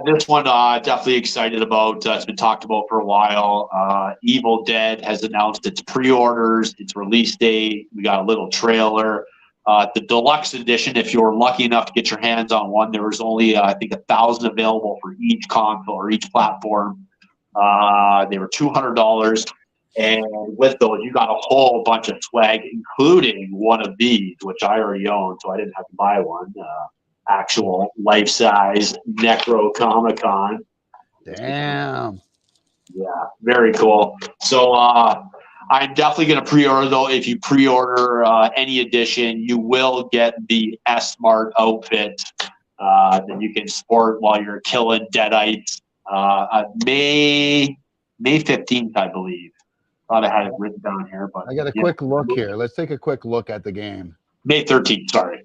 This one, definitely excited about. It's been talked about for a while. Evil Dead has announced its pre-orders, its release date. We got a little trailer. The deluxe edition, if you were lucky enough to get your hands on one, there was only, I think, 1,000 available for each console or each platform. They were $200. And with those, you got a whole bunch of swag, including one of these, which I already own, so I didn't have to buy one. Actual life-size Necro Comic-Con. Damn. Yeah, very cool. So I'm definitely going to pre-order, though. If you pre-order any edition, you will get the S-Mart outfit that you can sport while you're killing deadites. May 15th, I believe. Thought I had it written down here, but I got a quick look here. Let's take a quick look at the game. May 13th, sorry.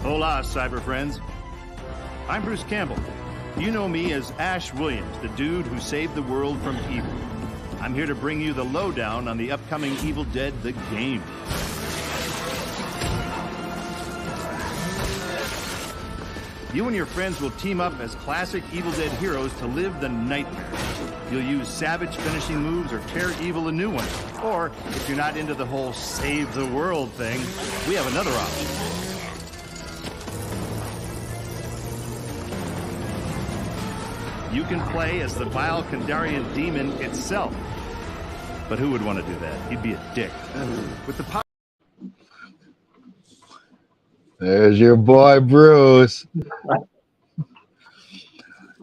Hola, cyber friends. I'm Bruce Campbell. You know me as Ash Williams, the dude who saved the world from evil. I'm here to bring you the lowdown on the upcoming Evil Dead the game. You and your friends will team up as classic Evil Dead heroes to live the nightmare. You'll use savage finishing moves or tear evil a new one. Or, if you're not into the whole save the world thing, we have another option. You can play as the vile Kandarian demon itself. But who would want to do that? He'd be a dick. With the power. There's your boy, Bruce.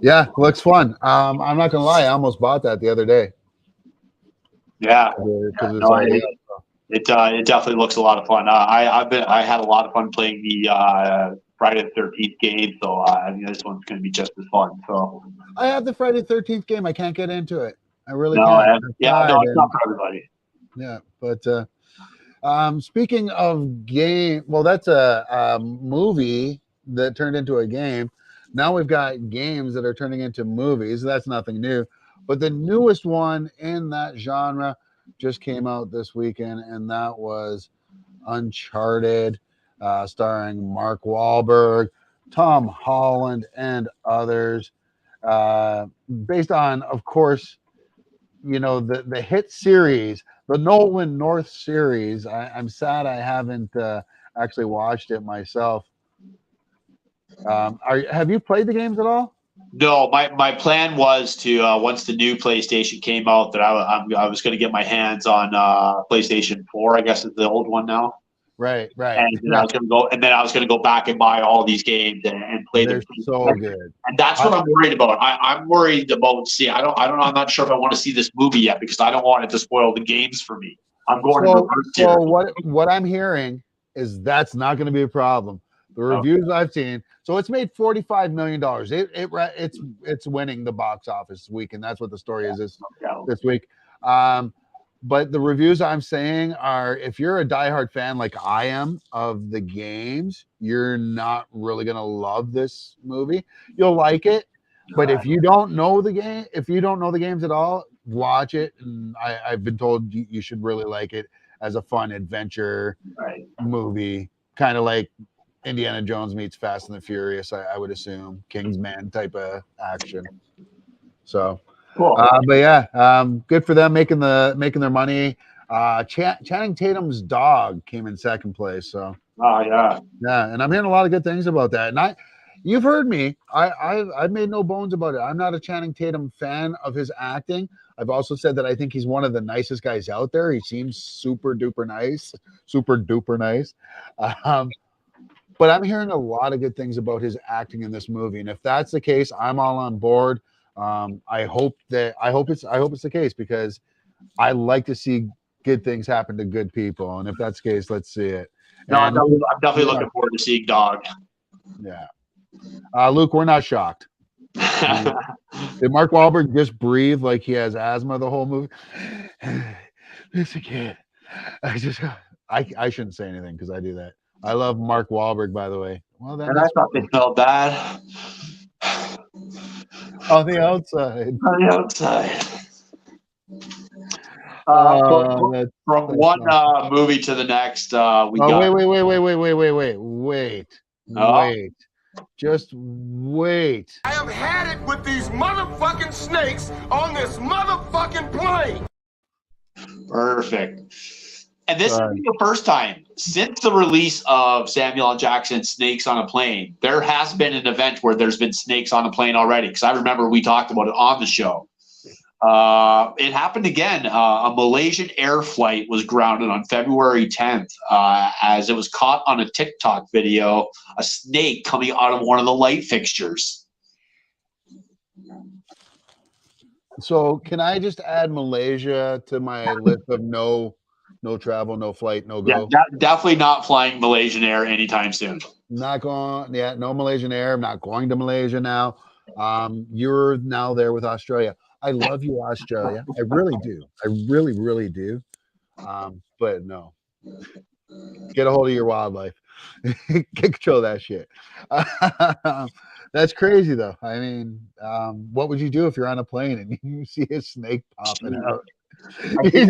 Yeah, looks fun. I'm not going to lie. I almost bought that the other day. Yeah. It definitely looks a lot of fun. I had a lot of fun playing the Friday the 13th game, so I mean this one's going to be just as fun. So I have the Friday the 13th game. I can't get into it. I really no, can't. it's not for everybody. Yeah, but speaking of game, well, that's a movie that turned into a game. Now we've got games that are turning into movies. That's nothing new. But the newest one in that genre just came out this weekend, and that was Uncharted, starring Mark Wahlberg, Tom Holland, and others. Based on, of course, you know, the hit series, the Nolan North series. I'm sad I haven't actually watched it myself. Have you played the games at all? No, my plan was to once the new PlayStation came out that I was going to get my hands on PlayStation 4. I guess is the old one now. Right. And then I was going to go, and then I was going to go back and buy all these games and play them. They're so good. And that's what I'm worried about. I'm worried about. See, I don't know. I'm not sure if I want to see this movie yet because I don't want it to spoil the games for me. I'm going to reverse here. So what I'm hearing is that's not going to be a problem. The reviews I've seen, so it's made $45 million. It's winning the box office this week, and that's what the story is this week. But the reviews I'm saying are, if you're a diehard fan like I am of the games, you're not really gonna love this movie. You'll like it, but if you don't know the games at all, watch it. And I've been told you should really like it as a fun adventure movie, kind of like Indiana Jones meets Fast and the Furious. I would assume Kingsman type of action. So. Cool. But yeah, good for them making their money. Channing Tatum's dog came in second place. So yeah, and I'm hearing a lot of good things about that. And you've heard me. I've made no bones about it. I'm not a Channing Tatum fan of his acting. I've also said that I think he's one of the nicest guys out there. He seems super duper nice. But I'm hearing a lot of good things about his acting in this movie, and if that's the case, I'm all on board. I hope it's the case, because I like to see good things happen to good people, and if that's the case, let's see it. No, I'm definitely looking forward to seeing Dog. Yeah, Luke, we're not shocked. Did Mark Wahlberg just breathe like he has asthma the whole movie? This again. I shouldn't say anything because I do that. I love Mark Wahlberg, by the way. Well, and I thought they felt bad. On the outside. From one movie to the next, wait. Just wait. I have had it with these motherfucking snakes on this motherfucking plane. Perfect. And this is the first time since the release of Samuel L. Jackson's Snakes on a Plane. There has been an event where there's been snakes on a plane already, because I remember we talked about it on the show. It happened again. A Malaysian air flight was grounded on February 10th as it was caught on a TikTok video, a snake coming out of one of the light fixtures. So can I just add Malaysia to my list of no travel, no flight, no go? Yeah, definitely not flying Malaysian Air anytime soon. Not going. Yeah, no Malaysian Air. I'm not going to Malaysia now. You're now there with Australia. I love you, Australia. I really do. I really, really do. But no. Get a hold of your wildlife. Get control of that shit. That's crazy, though. I mean, what would you do if you're on a plane and you see a snake popping out? You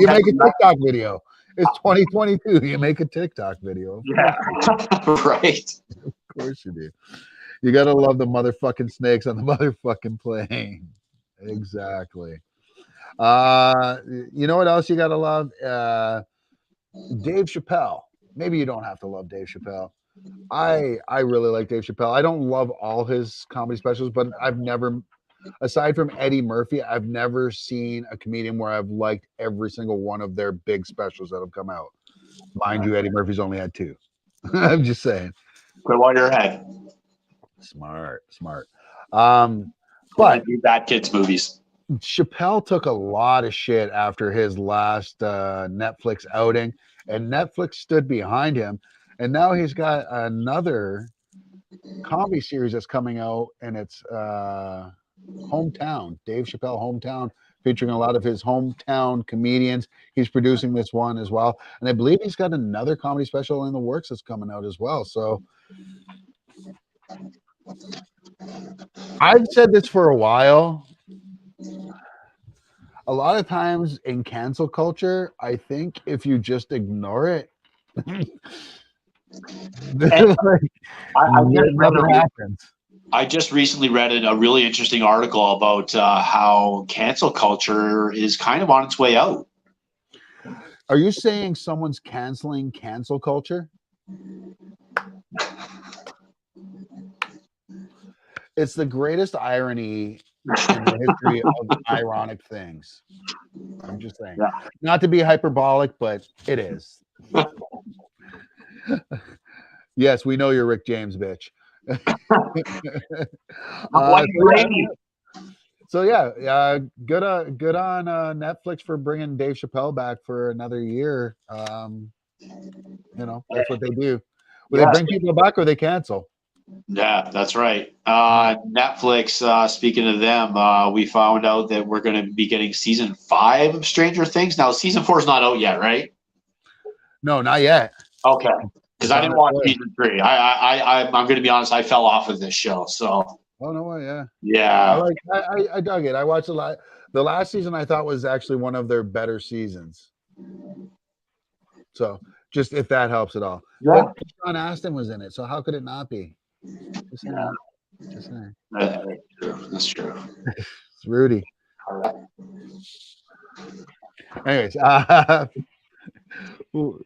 make a TikTok video. It's 2022. You make a TikTok video. Yeah, right. Of course you do. You gotta love the motherfucking snakes on the motherfucking plane. Exactly. You know what else you gotta love? Dave Chappelle. Maybe you don't have to love Dave Chappelle. I really like Dave Chappelle. I don't love all his comedy specials, but I've never, aside from Eddie Murphy, I've never seen a comedian where I've liked every single one of their big specials that have come out. Mind you, Eddie Murphy's only had 2. I'm just saying. Quit while you're ahead. Smart. But bad kids movies. Chappelle took a lot of shit after his last Netflix outing, and Netflix stood behind him. And now he's got another comedy series that's coming out, and it's Hometown, Dave Chappelle Hometown, featuring a lot of his hometown comedians. He's producing this one as well. And I believe he's got another comedy special in the works that's coming out as well. So I've said this for a while. A lot of times in cancel culture, I think if you just ignore it, I just recently read a really interesting article about how cancel culture is kind of on its way out. Are you saying someone's canceling cancel culture? It's the greatest irony in the history of ironic things. I'm just saying. Yeah. Not to be hyperbolic, but it is. Yes, we know you're Rick James, bitch. So yeah, good on Netflix for bringing Dave Chappelle back for another year. That's what they do. They bring people back or they cancel. Yeah, that's right. Netflix, speaking of them, we found out that we're going to be getting season 5 of Stranger Things. Now, season 4 is not out yet, right? No, not yet. Okay. Because I didn't watch season 3. I'm going to be honest, I fell off of this show. So. Oh no way, yeah. Yeah. I dug it. I watched a lot. The last season I thought was actually one of their better seasons. So just if that helps at all. Yeah. But Sean Astin was in it, so how could it not be? Just saying. That's true. It's Rudy. All right. Anyways,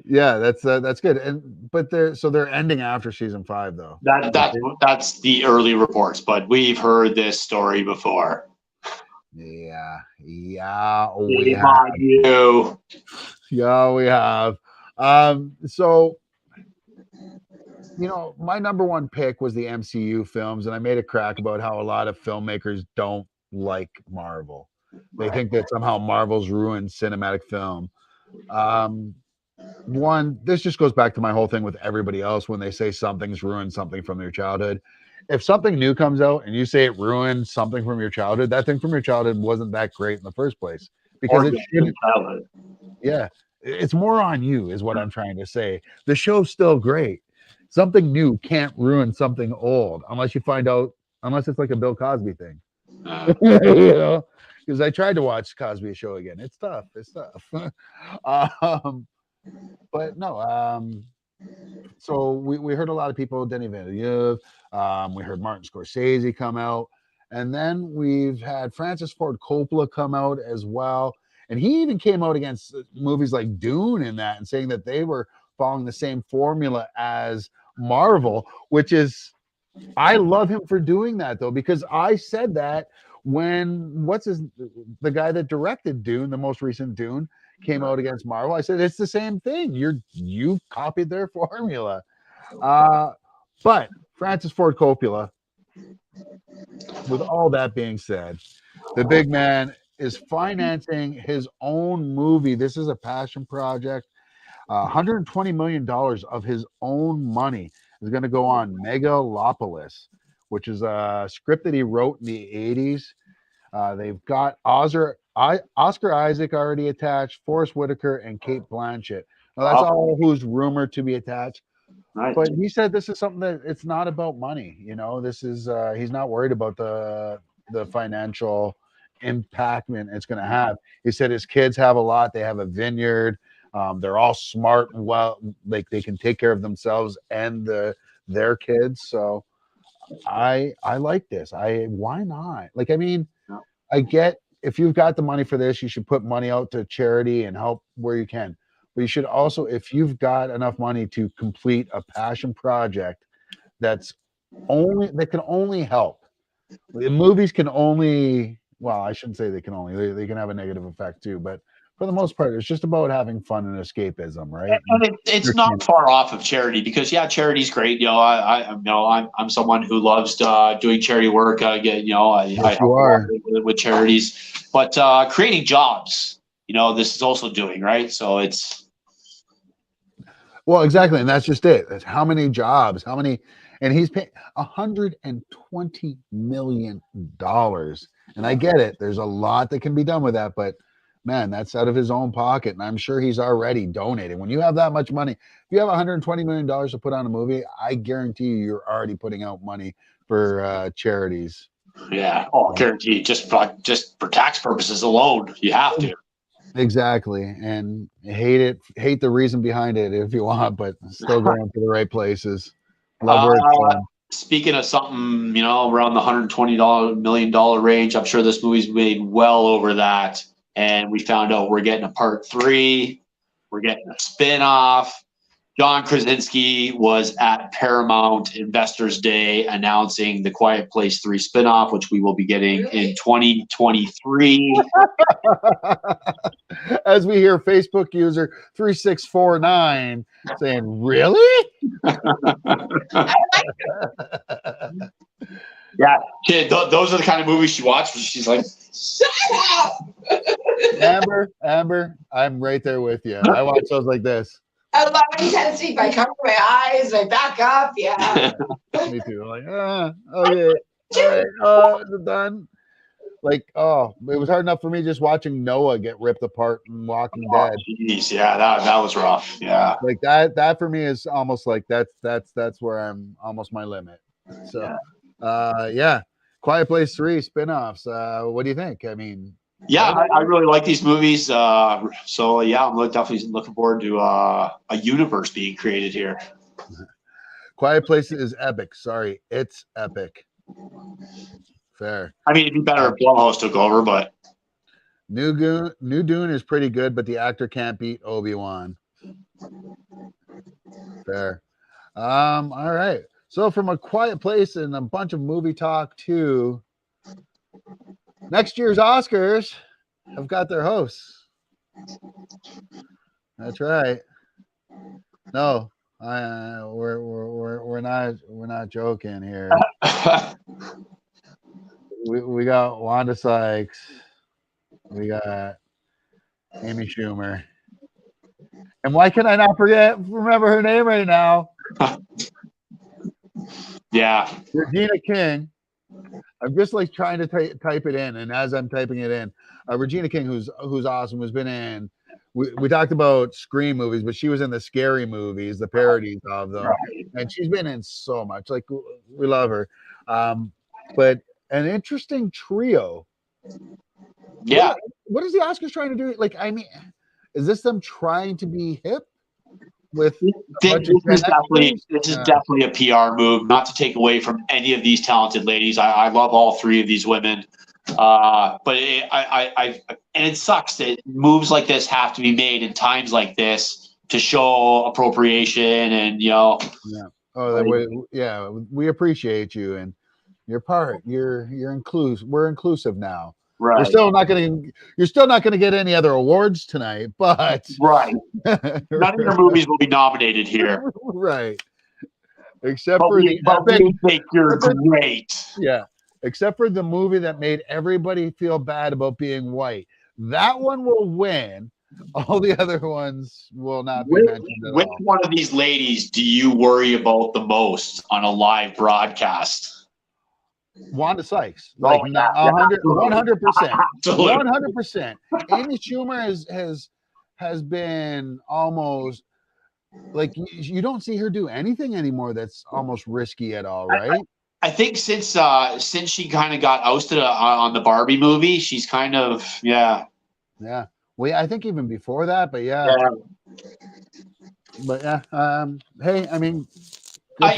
yeah, that's good. But they're ending after season 5 though. That's the early reports, but we've heard this story before. Yeah, we have. So my number one pick was the MCU films, and I made a crack about how a lot of filmmakers don't like Marvel. They think that somehow Marvel's ruined cinematic film. One, this just goes back to my whole thing with everybody else when they say something's ruined something from their childhood. If something new comes out and you say it ruined something from your childhood, that thing from your childhood wasn't that great in the first place because it shouldn't. Yeah, it's more on you, is what I'm trying to say. The show's still great. Something new can't ruin something old unless it's like a Bill Cosby thing. Because I tried to watch Cosby Show again. It's tough. But no. So we heard a lot of people, Denis Villeneuve. We heard Martin Scorsese come out, and then we've had Francis Ford Coppola come out as well. And he even came out against movies like Dune and that, and saying that they were following the same formula as Marvel, which is, I love him for doing that though, because I said that when the guy that directed Dune, the most recent Dune, came out against Marvel. I said it's the same thing. You've copied their formula. But Francis Ford Coppola, with all that being said, the big man is financing his own movie. This is a passion project. $120 million of his own money is going to go on Megalopolis, which is a script that he wrote in the 80s. They've got Oscar Isaac already attached, Forrest Whitaker, and Kate Blanchett. Now, that's all who's rumored to be attached. Nice. But he said this is something that it's not about money. This is he's not worried about the financial impact it's going to have. He said his kids have a lot. They have a vineyard. They're all smart and well, like they can take care of themselves and their kids. So I like this. Why not? I get, if you've got the money for this, you should put money out to charity and help where you can. But you should also, if you've got enough money to complete a passion project that can only help. Movies can only, well, I shouldn't say they can only, they can have a negative effect too, but for the most part, it's just about having fun and escapism, right? And it's not far off of charity because, yeah, charity's great. I'm someone who loves doing charity work. I help with charities, but creating jobs, this is also doing, right? So it's. Well, exactly, and that's just it. That's how many jobs, and he's paying $120 million. And I get it. There's a lot that can be done with that, but man, that's out of his own pocket, and I'm sure he's already donated. When you have that much money, if you have $120 million to put on a movie, I guarantee you're already putting out money for charities. Yeah, guaranteed. Just for tax purposes alone, you have to. Exactly, and hate the reason behind it if you want, but still going to the right places. Love where it's from. Speaking of something, around the $120 million range, I'm sure this movie's made well over that. And we found out we're getting a part 3. We're getting a spin-off. John Krasinski was at Paramount Investors Day announcing the Quiet Place 3 spinoff, which we will be getting in 2023. As we hear Facebook user 3649 saying, really? Yeah, kid, those are the kind of movies she watched. She's like, shut up. Amber, I'm right there with you. I watch those like this. I love intensity. I cover my eyes, I back up. Yeah. Me too. I'm like, okay. All right. Oh, is it done? Like, oh, it was hard enough for me just watching Noah get ripped apart in Walking Dead. Jeez, yeah, that was rough. Yeah. Like that for me is almost like that's where I'm almost my limit. So yeah. Quiet Place 3 spin-offs. What do you think? I mean, yeah, I really like these movies. So yeah, I'm definitely looking forward to a universe being created here. Quiet Place is epic. Sorry, it's epic. Fair. I mean, it'd be better if Blumhouse took over, but New Dune is pretty good, but the actor can't beat Obi-Wan. Fair. All right. So from A Quiet Place and a bunch of movie talk to next year's Oscars have got their hosts. That's right. No, we're not joking here. We got Wanda Sykes. We got Amy Schumer. And why can I not remember her name right now? Yeah. Regina King. I'm just like trying to type it in, and as I'm typing it in, Regina King, who's awesome, has been in. We talked about Scream movies, but she was in the Scary movies, the parodies of them, and she's been in so much. Like, we love her. But an interesting trio. Yeah. What is the Oscars trying to do? Like, I mean, is this them trying to be hip? With this is definitely a PR move, not to take away from any of these talented ladies. I love all three of these women, but it sucks that moves like this have to be made in times like this to show appropriation and Yeah. Oh, we appreciate you and your part. You're inclusive. We're inclusive now. Right. You're still not gonna get any other awards tonight, but right. None of your movies will be nominated here. Right. Except for the epic. We think you're great. Yeah. Except for the movie that made everybody feel bad about being white. That one will win. All the other ones will not be mentioned at Which all. one of these ladies do you worry about the most on a live broadcast? Wanda Sykes, like 100%, 100%. Amy Schumer has been almost like you don't see her do anything anymore that's almost risky at all, right? I think since she kind of got ousted on the Barbie movie, she's kind of yeah. Well, I think even before that, but yeah. Hey, I mean. I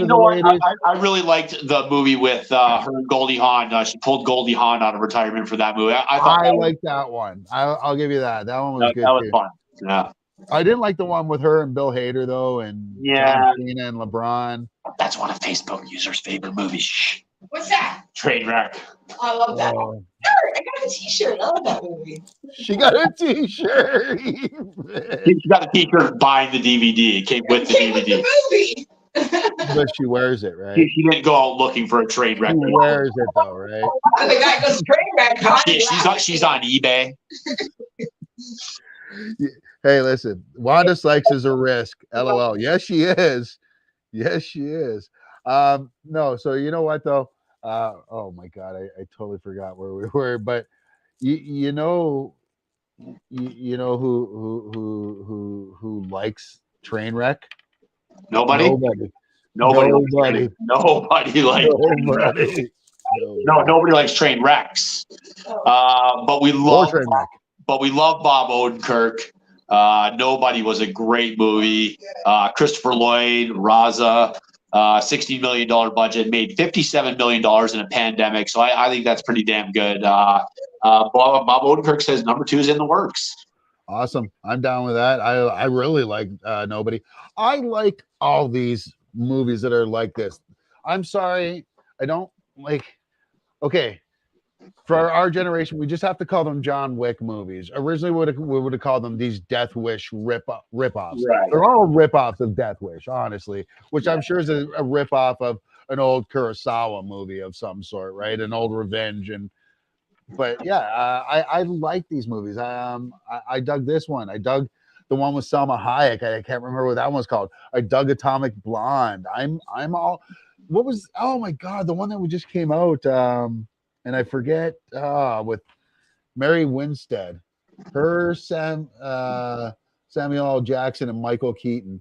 really liked the movie with her and Goldie Hawn. She pulled Goldie Hawn out of retirement for that movie. I liked that one. I'll give you that. That one was good. That was fun. Yeah. I didn't like the one with her and Bill Hader though, and John Cena and LeBron. That's one of Facebook users' favorite movies. Shh. What's that? Trainwreck. I love that. Oh. I got a T-shirt. I love that movie. She got a T-shirt. She got a T-shirt buying the DVD. It came with the DVD. With the movie. But she wears it, right? She didn't go out looking for a train wreck. She wears it though, right? And the guy goes train wreck. Yeah, she's on eBay. Hey, listen, Wanda Sykes is a risk. LOL. Yes, she is. Yes, she is. No, so you know what though? Oh my God, I totally forgot where we were. But you know who likes Trainwreck? Nobody likes Trainwreck. No, nobody likes train wrecks. But we love Bob Odenkirk. Nobody was a great movie. Christopher Lloyd, Raza, $60 million budget, made $57 million in a pandemic. So I think that's pretty damn good. Bob Odenkirk says number 2 is in the works. Awesome. I'm down with that. I really like Nobody. I like all these movies that are like this. I'm sorry. I don't like. Okay. For our generation, we just have to call them John Wick movies. Originally, we would have called them these Death Wish rip-offs. Right. They're all rip-offs of Death Wish, honestly, which I'm sure is a rip-off of an old Kurosawa movie of some sort, right? An old revenge. But yeah, I like these movies. I dug this one. I dug the one with Salma Hayek. I can't remember what that one's called. I dug Atomic Blonde. I'm all. What was? Oh my God, the one that just came out. And I forget with Mary Winstead, Samuel L. Jackson, and Michael Keaton.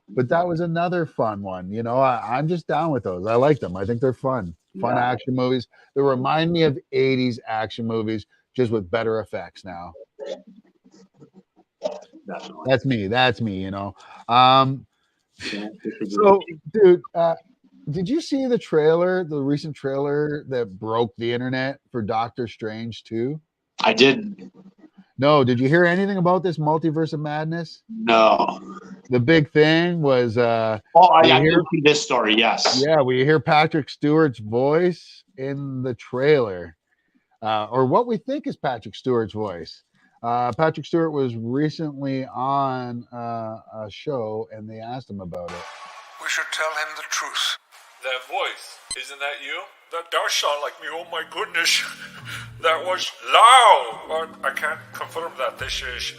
But that was another fun one. You know, I'm just down with those. I like them. I think they're fun action movies. They remind me of 80s action movies, just with better effects now. That's me, you know. So, dude, did you see the recent trailer that broke the internet for Doctor Strange 2? I did. No, did you hear anything about this Multiverse of Madness? No. The big thing was I did see this story, yes. Yeah, we hear Patrick Stewart's voice in the trailer. Or what we think is Patrick Stewart's voice. Patrick Stewart was recently on a show and they asked him about it. We should tell him the truth. That voice, isn't that you? That does sound like me, oh my goodness. That was loud, but I can't confirm that this is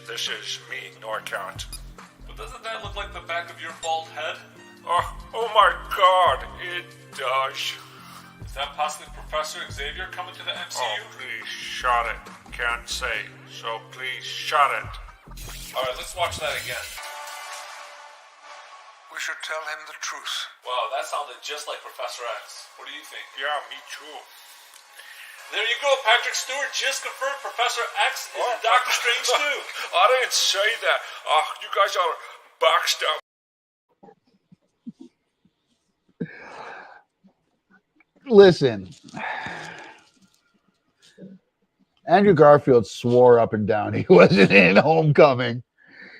me. No, I can't. But doesn't that look like the back of your bald head? Oh my God, it does. Is that possibly Professor Xavier coming to the MCU? Oh, please, shut it. Can't say, so please shut it. Alright, let's watch that again. We should tell him the truth. Wow, that sounded just like Professor X. What do you think? Yeah, me too. There you go, Patrick Stewart just confirmed Professor X is in Doctor Strange 2. I didn't say that. You guys are backstab. Listen, Andrew Garfield swore up and down he wasn't in Homecoming.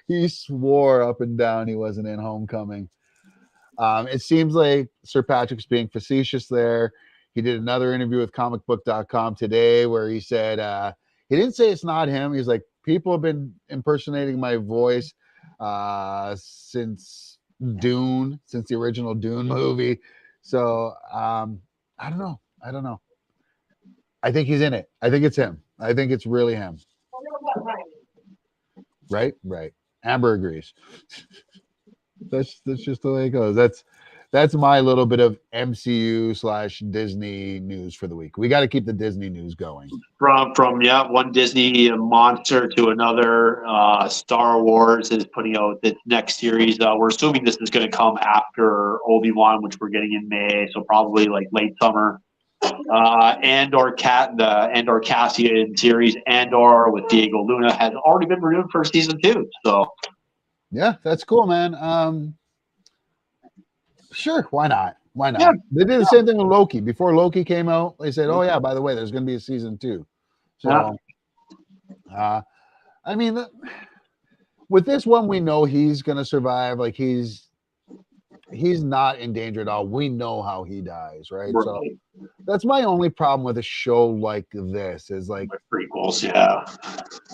He swore up and down he wasn't in Homecoming. It seems like Sir Patrick's being facetious there. He did another interview with comicbook.com today where he said, he didn't say it's not him. He's like, people have been impersonating my voice since Dune, since the original Dune movie. So I don't know. I think he's in it. I think it's him. I think it's really him. Right. Amber agrees. That's just the way it goes. That's my little bit of MCU/Disney news for the week. We got to keep the Disney news going. From one Disney monster to another. Star Wars is putting out the next series. We're assuming this is going to come after Obi-Wan, which we're getting in May, so probably like late summer. The Andor Cassian series, Andor with Diego Luna, has already been renewed for season 2. So yeah, that's cool, man. Sure, why not? Yeah, they did the same thing with Loki. Before Loki came out, they said, "Oh yeah, by the way, there's going to be a season 2." So, I mean, with this one, we know he's going to survive. Like he's not in danger at all. We know how he dies, right? So that's my only problem with a show like this is like prequels. Yeah,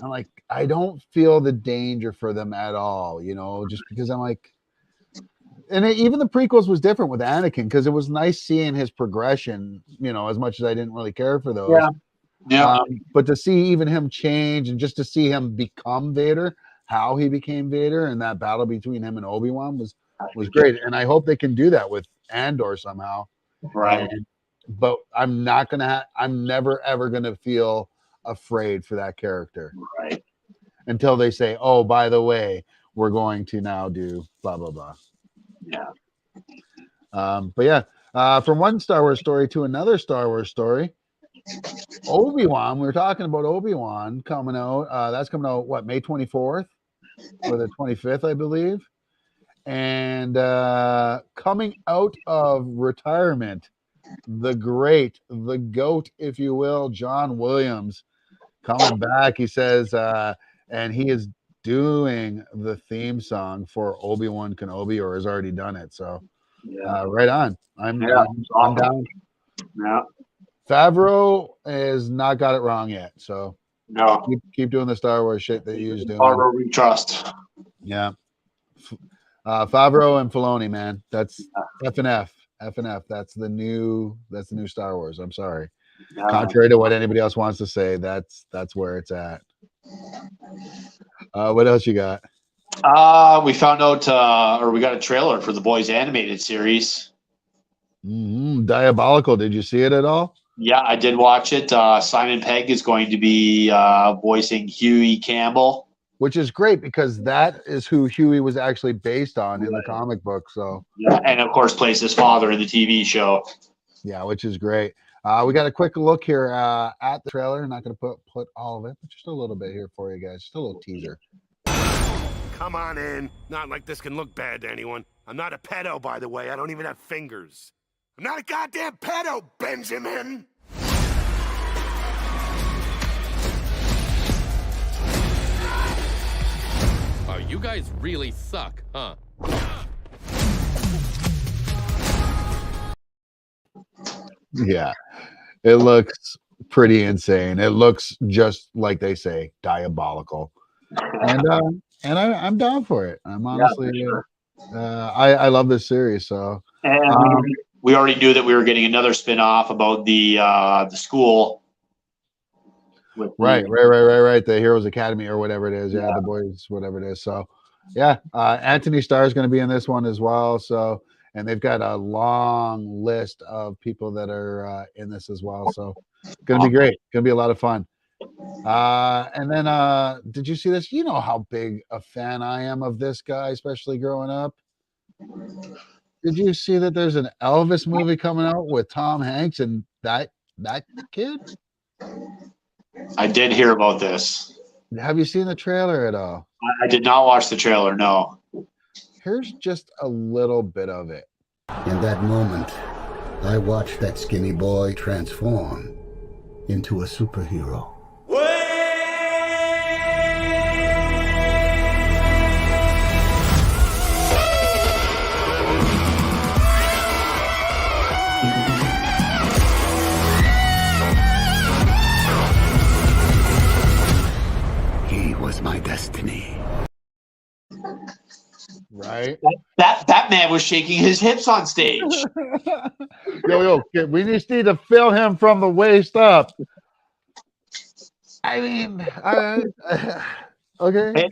I'm like, I don't feel the danger for them at all, you know, just because I'm like, and even the prequels was different with Anakin because it was nice seeing his progression, you know, as much as I didn't really care for those. Yeah. But to see even him change and just to see him become Vader, how he became Vader, and that battle between him and Obi-Wan was great. And I hope they can do that with Andor somehow. Right. But I'm never ever gonna feel afraid for that character. Right. Until they say, oh, by the way, we're going to now do blah blah blah. Yeah. But yeah, from one Star Wars story to another Star Wars story. Obi-Wan, we were talking about Obi-Wan coming out. That's coming out, what, May 24th or the 25th, I believe. And coming out of retirement, the GOAT, if you will, John Williams, coming back. He says, and he is doing the theme song for Obi-Wan Kenobi, or has already done it. So right on. I'm down. Yeah. Favreau has not got it wrong yet. So No. keep doing the Star Wars shit that you was doing. Favreau we trust. Yeah. Favreau and Filoni, man. That's F and F. That's the new Star Wars. I'm sorry. Contrary to what anybody else wants to say, that's where it's at. What else you got? We found out, or we got a trailer for the Boys animated series. Diabolical. Did you see it at all? Yeah, I did watch it. Simon Pegg is going to be voicing Huey Campbell, which is great because that is who Huey was actually based on in the comic book. So and of course plays his father in the TV show. Yeah, which is great. We got a quick look here at the trailer. Not going to put all of it, but just a little bit here for you guys. Just a little teaser. Come on in. Not like this can look bad to anyone. I'm not a pedo, by the way. I don't even have fingers. I'm not a goddamn pedo, Benjamin! Oh, you guys really suck, huh? Yeah, it looks pretty insane. It looks just like they say, diabolical. And I'm down for it. I'm honestly, I love this series. So we already knew that we were getting another spin-off about the school. Right. The Heroes Academy or whatever it is. Yeah, the boys, whatever it is. So, yeah, Anthony Starr is going to be in this one as well. So, and they've got a long list of people that are in this as well. So, it's going to be great. Going to be a lot of fun. And then, did you see this? You know how big a fan I am of this guy, especially growing up. Did you see that there's an Elvis movie coming out with Tom Hanks and that kid? I did hear about this. Have you seen the trailer at all? I did not watch the trailer, no. Here's just a little bit of it. In that moment, I watched that skinny boy transform into a superhero. He was my destiny. Right? That man was shaking his hips on stage. Yo, we just need to fill him from the waist up. I mean, okay. Hey,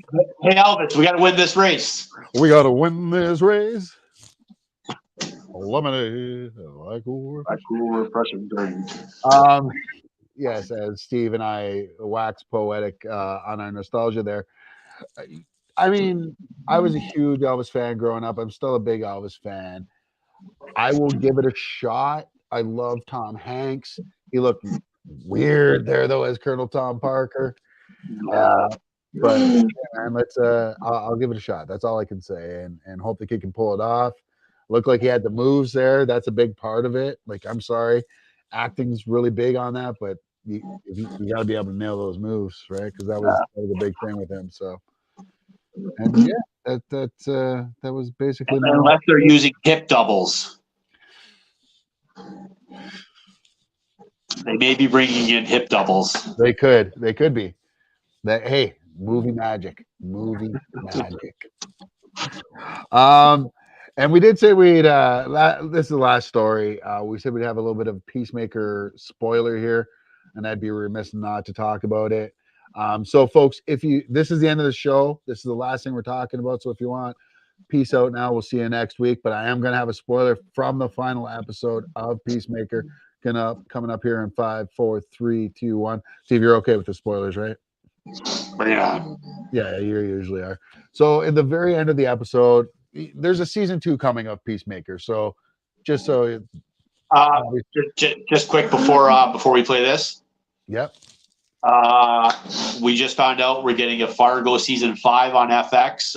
Elvis, we got to win this race. We got to win this race. Lemonade, like refreshing drink. Yes, as Steve and I wax poetic on our nostalgia there. I mean, I was a huge Elvis fan growing up. I'm still a big Elvis fan. I will give it a shot. I love Tom Hanks. He looked weird there though as Colonel Tom Parker. But yeah, man, let's I'll give it a shot. That's all I can say, and hope the kid can pull it off. Looked like he had the moves there. That's a big part of it. Like, I'm sorry, acting's really big on that, but you got to be able to nail those moves, right? Because that was a big thing with him. So, and yeah, that was basically. Unless they're using hip doubles, they may be bringing in hip doubles. They could be. That hey, movie magic. And we did say we'd this is the last story. We said we'd have a little bit of Peacemaker spoiler here, and I'd be remiss not to talk about it. So folks, this is the end of the show. This is the last thing we're talking about. So if you want, peace out now. We'll see you next week. But I am going to have a spoiler from the final episode of Peacemaker coming up here in 5, 4, 3, 2, 1. See if you're okay with the spoilers, right? Yeah, you usually are. So in the very end of the episode, there's a season 2 coming of Peacemaker. So just so just quick before we play this. Yep. We just found out we're getting a Fargo season 5 on FX.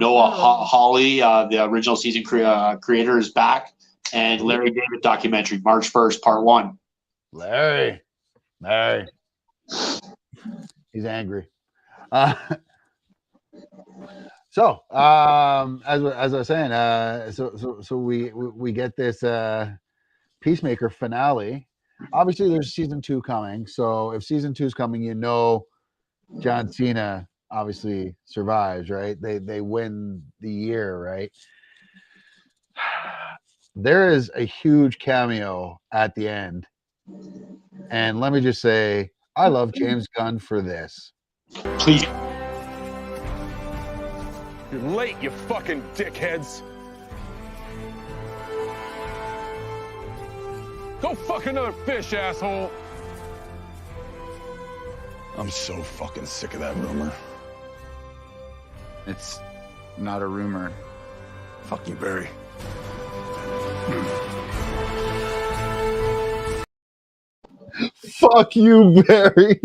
Noah Hawley, the original season creator, is back, and Larry David documentary March 1st, part 1. Larry, he's angry. So, as I was saying, so we get this Peacemaker finale. Obviously, there's season 2 coming. So, if season 2 is coming, John Cena obviously survives, right? They win the year, right? There is a huge cameo at the end, and let me just say, I love James Gunn for this. Please. You're late, you fucking dickheads. Go fuck another fish, asshole. I'm so fucking sick of that rumor. It's not a rumor. Fuck you, Barry. Fuck you, Barry.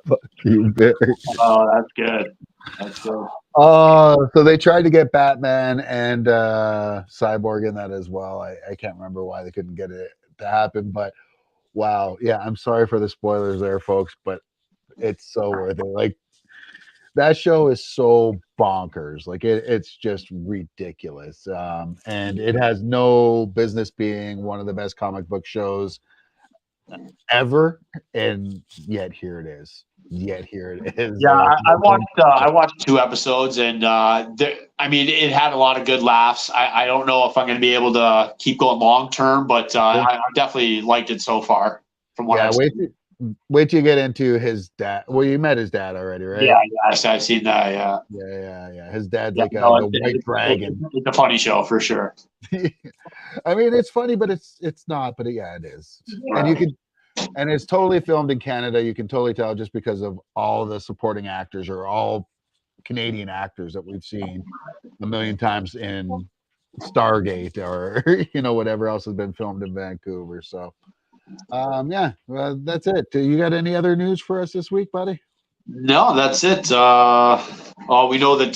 Fuck you, Barry. Oh, that's good. That's good. So they tried to get Batman and Cyborg in that as well. I can't remember why they couldn't get it to happen, but wow. Yeah, I'm sorry for the spoilers there, folks, but it's so worth it. Like, that show is so bonkers. Like, it's just ridiculous. And it has no business being one of the best comic book shows ever, and yet here it is. Yeah, I watched 2 episodes, and it had a lot of good laughs. I don't know if I'm going to be able to keep going long term, but I definitely liked it so far. From what I've seen. Wait till you get into his dad. Well, you met his dad already, right? Yeah, I've seen that. Yeah. Yeah. His dad's the white dragon. It's a funny show for sure. I mean, it's funny, but it's not. But yeah, it is. And it's totally filmed in Canada. You can totally tell just because of all the supporting actors are all Canadian actors that we've seen a million times in Stargate or whatever else has been filmed in Vancouver. So well, that's it. You got any other news for us this week, buddy? No, that's it. We know that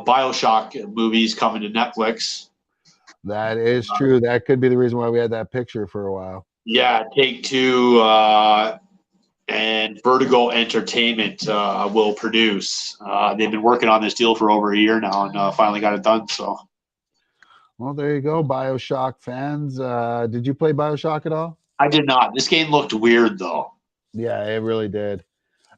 Bioshock movie's coming to Netflix. That is true. That could be the reason why we had that picture for a while. Yeah, Take-Two and Vertigo Entertainment will produce. They've been working on this deal for over a year now, and finally got it done. So, well, there you go, Bioshock fans. Did you play Bioshock at all? I did not. This game looked weird, though. Yeah, it really did.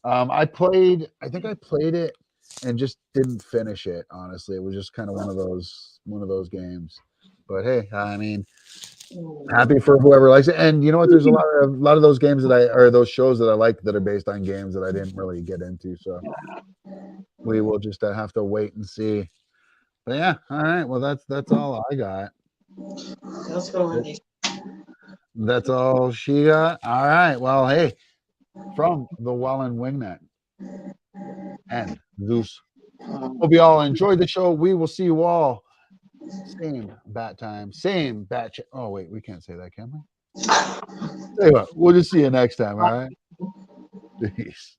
I think I played it and just didn't finish it. Honestly, it was just kind of one of those games. But hey, I mean, happy for whoever likes it. And you know what? There's a lot of those games those shows that I like that are based on games that I didn't really get into. So we will just have to wait and see. But yeah, all right. Well, that's all I got. Let's go, Lindy. That's all she got. All right. Well, hey, from the Wellandwingnut and Zeus, hope you all enjoyed the show. We will see you all same bat time, same bat. Oh wait, we can't say that, can we? Tell you what, we'll just see you next time. All right. Peace.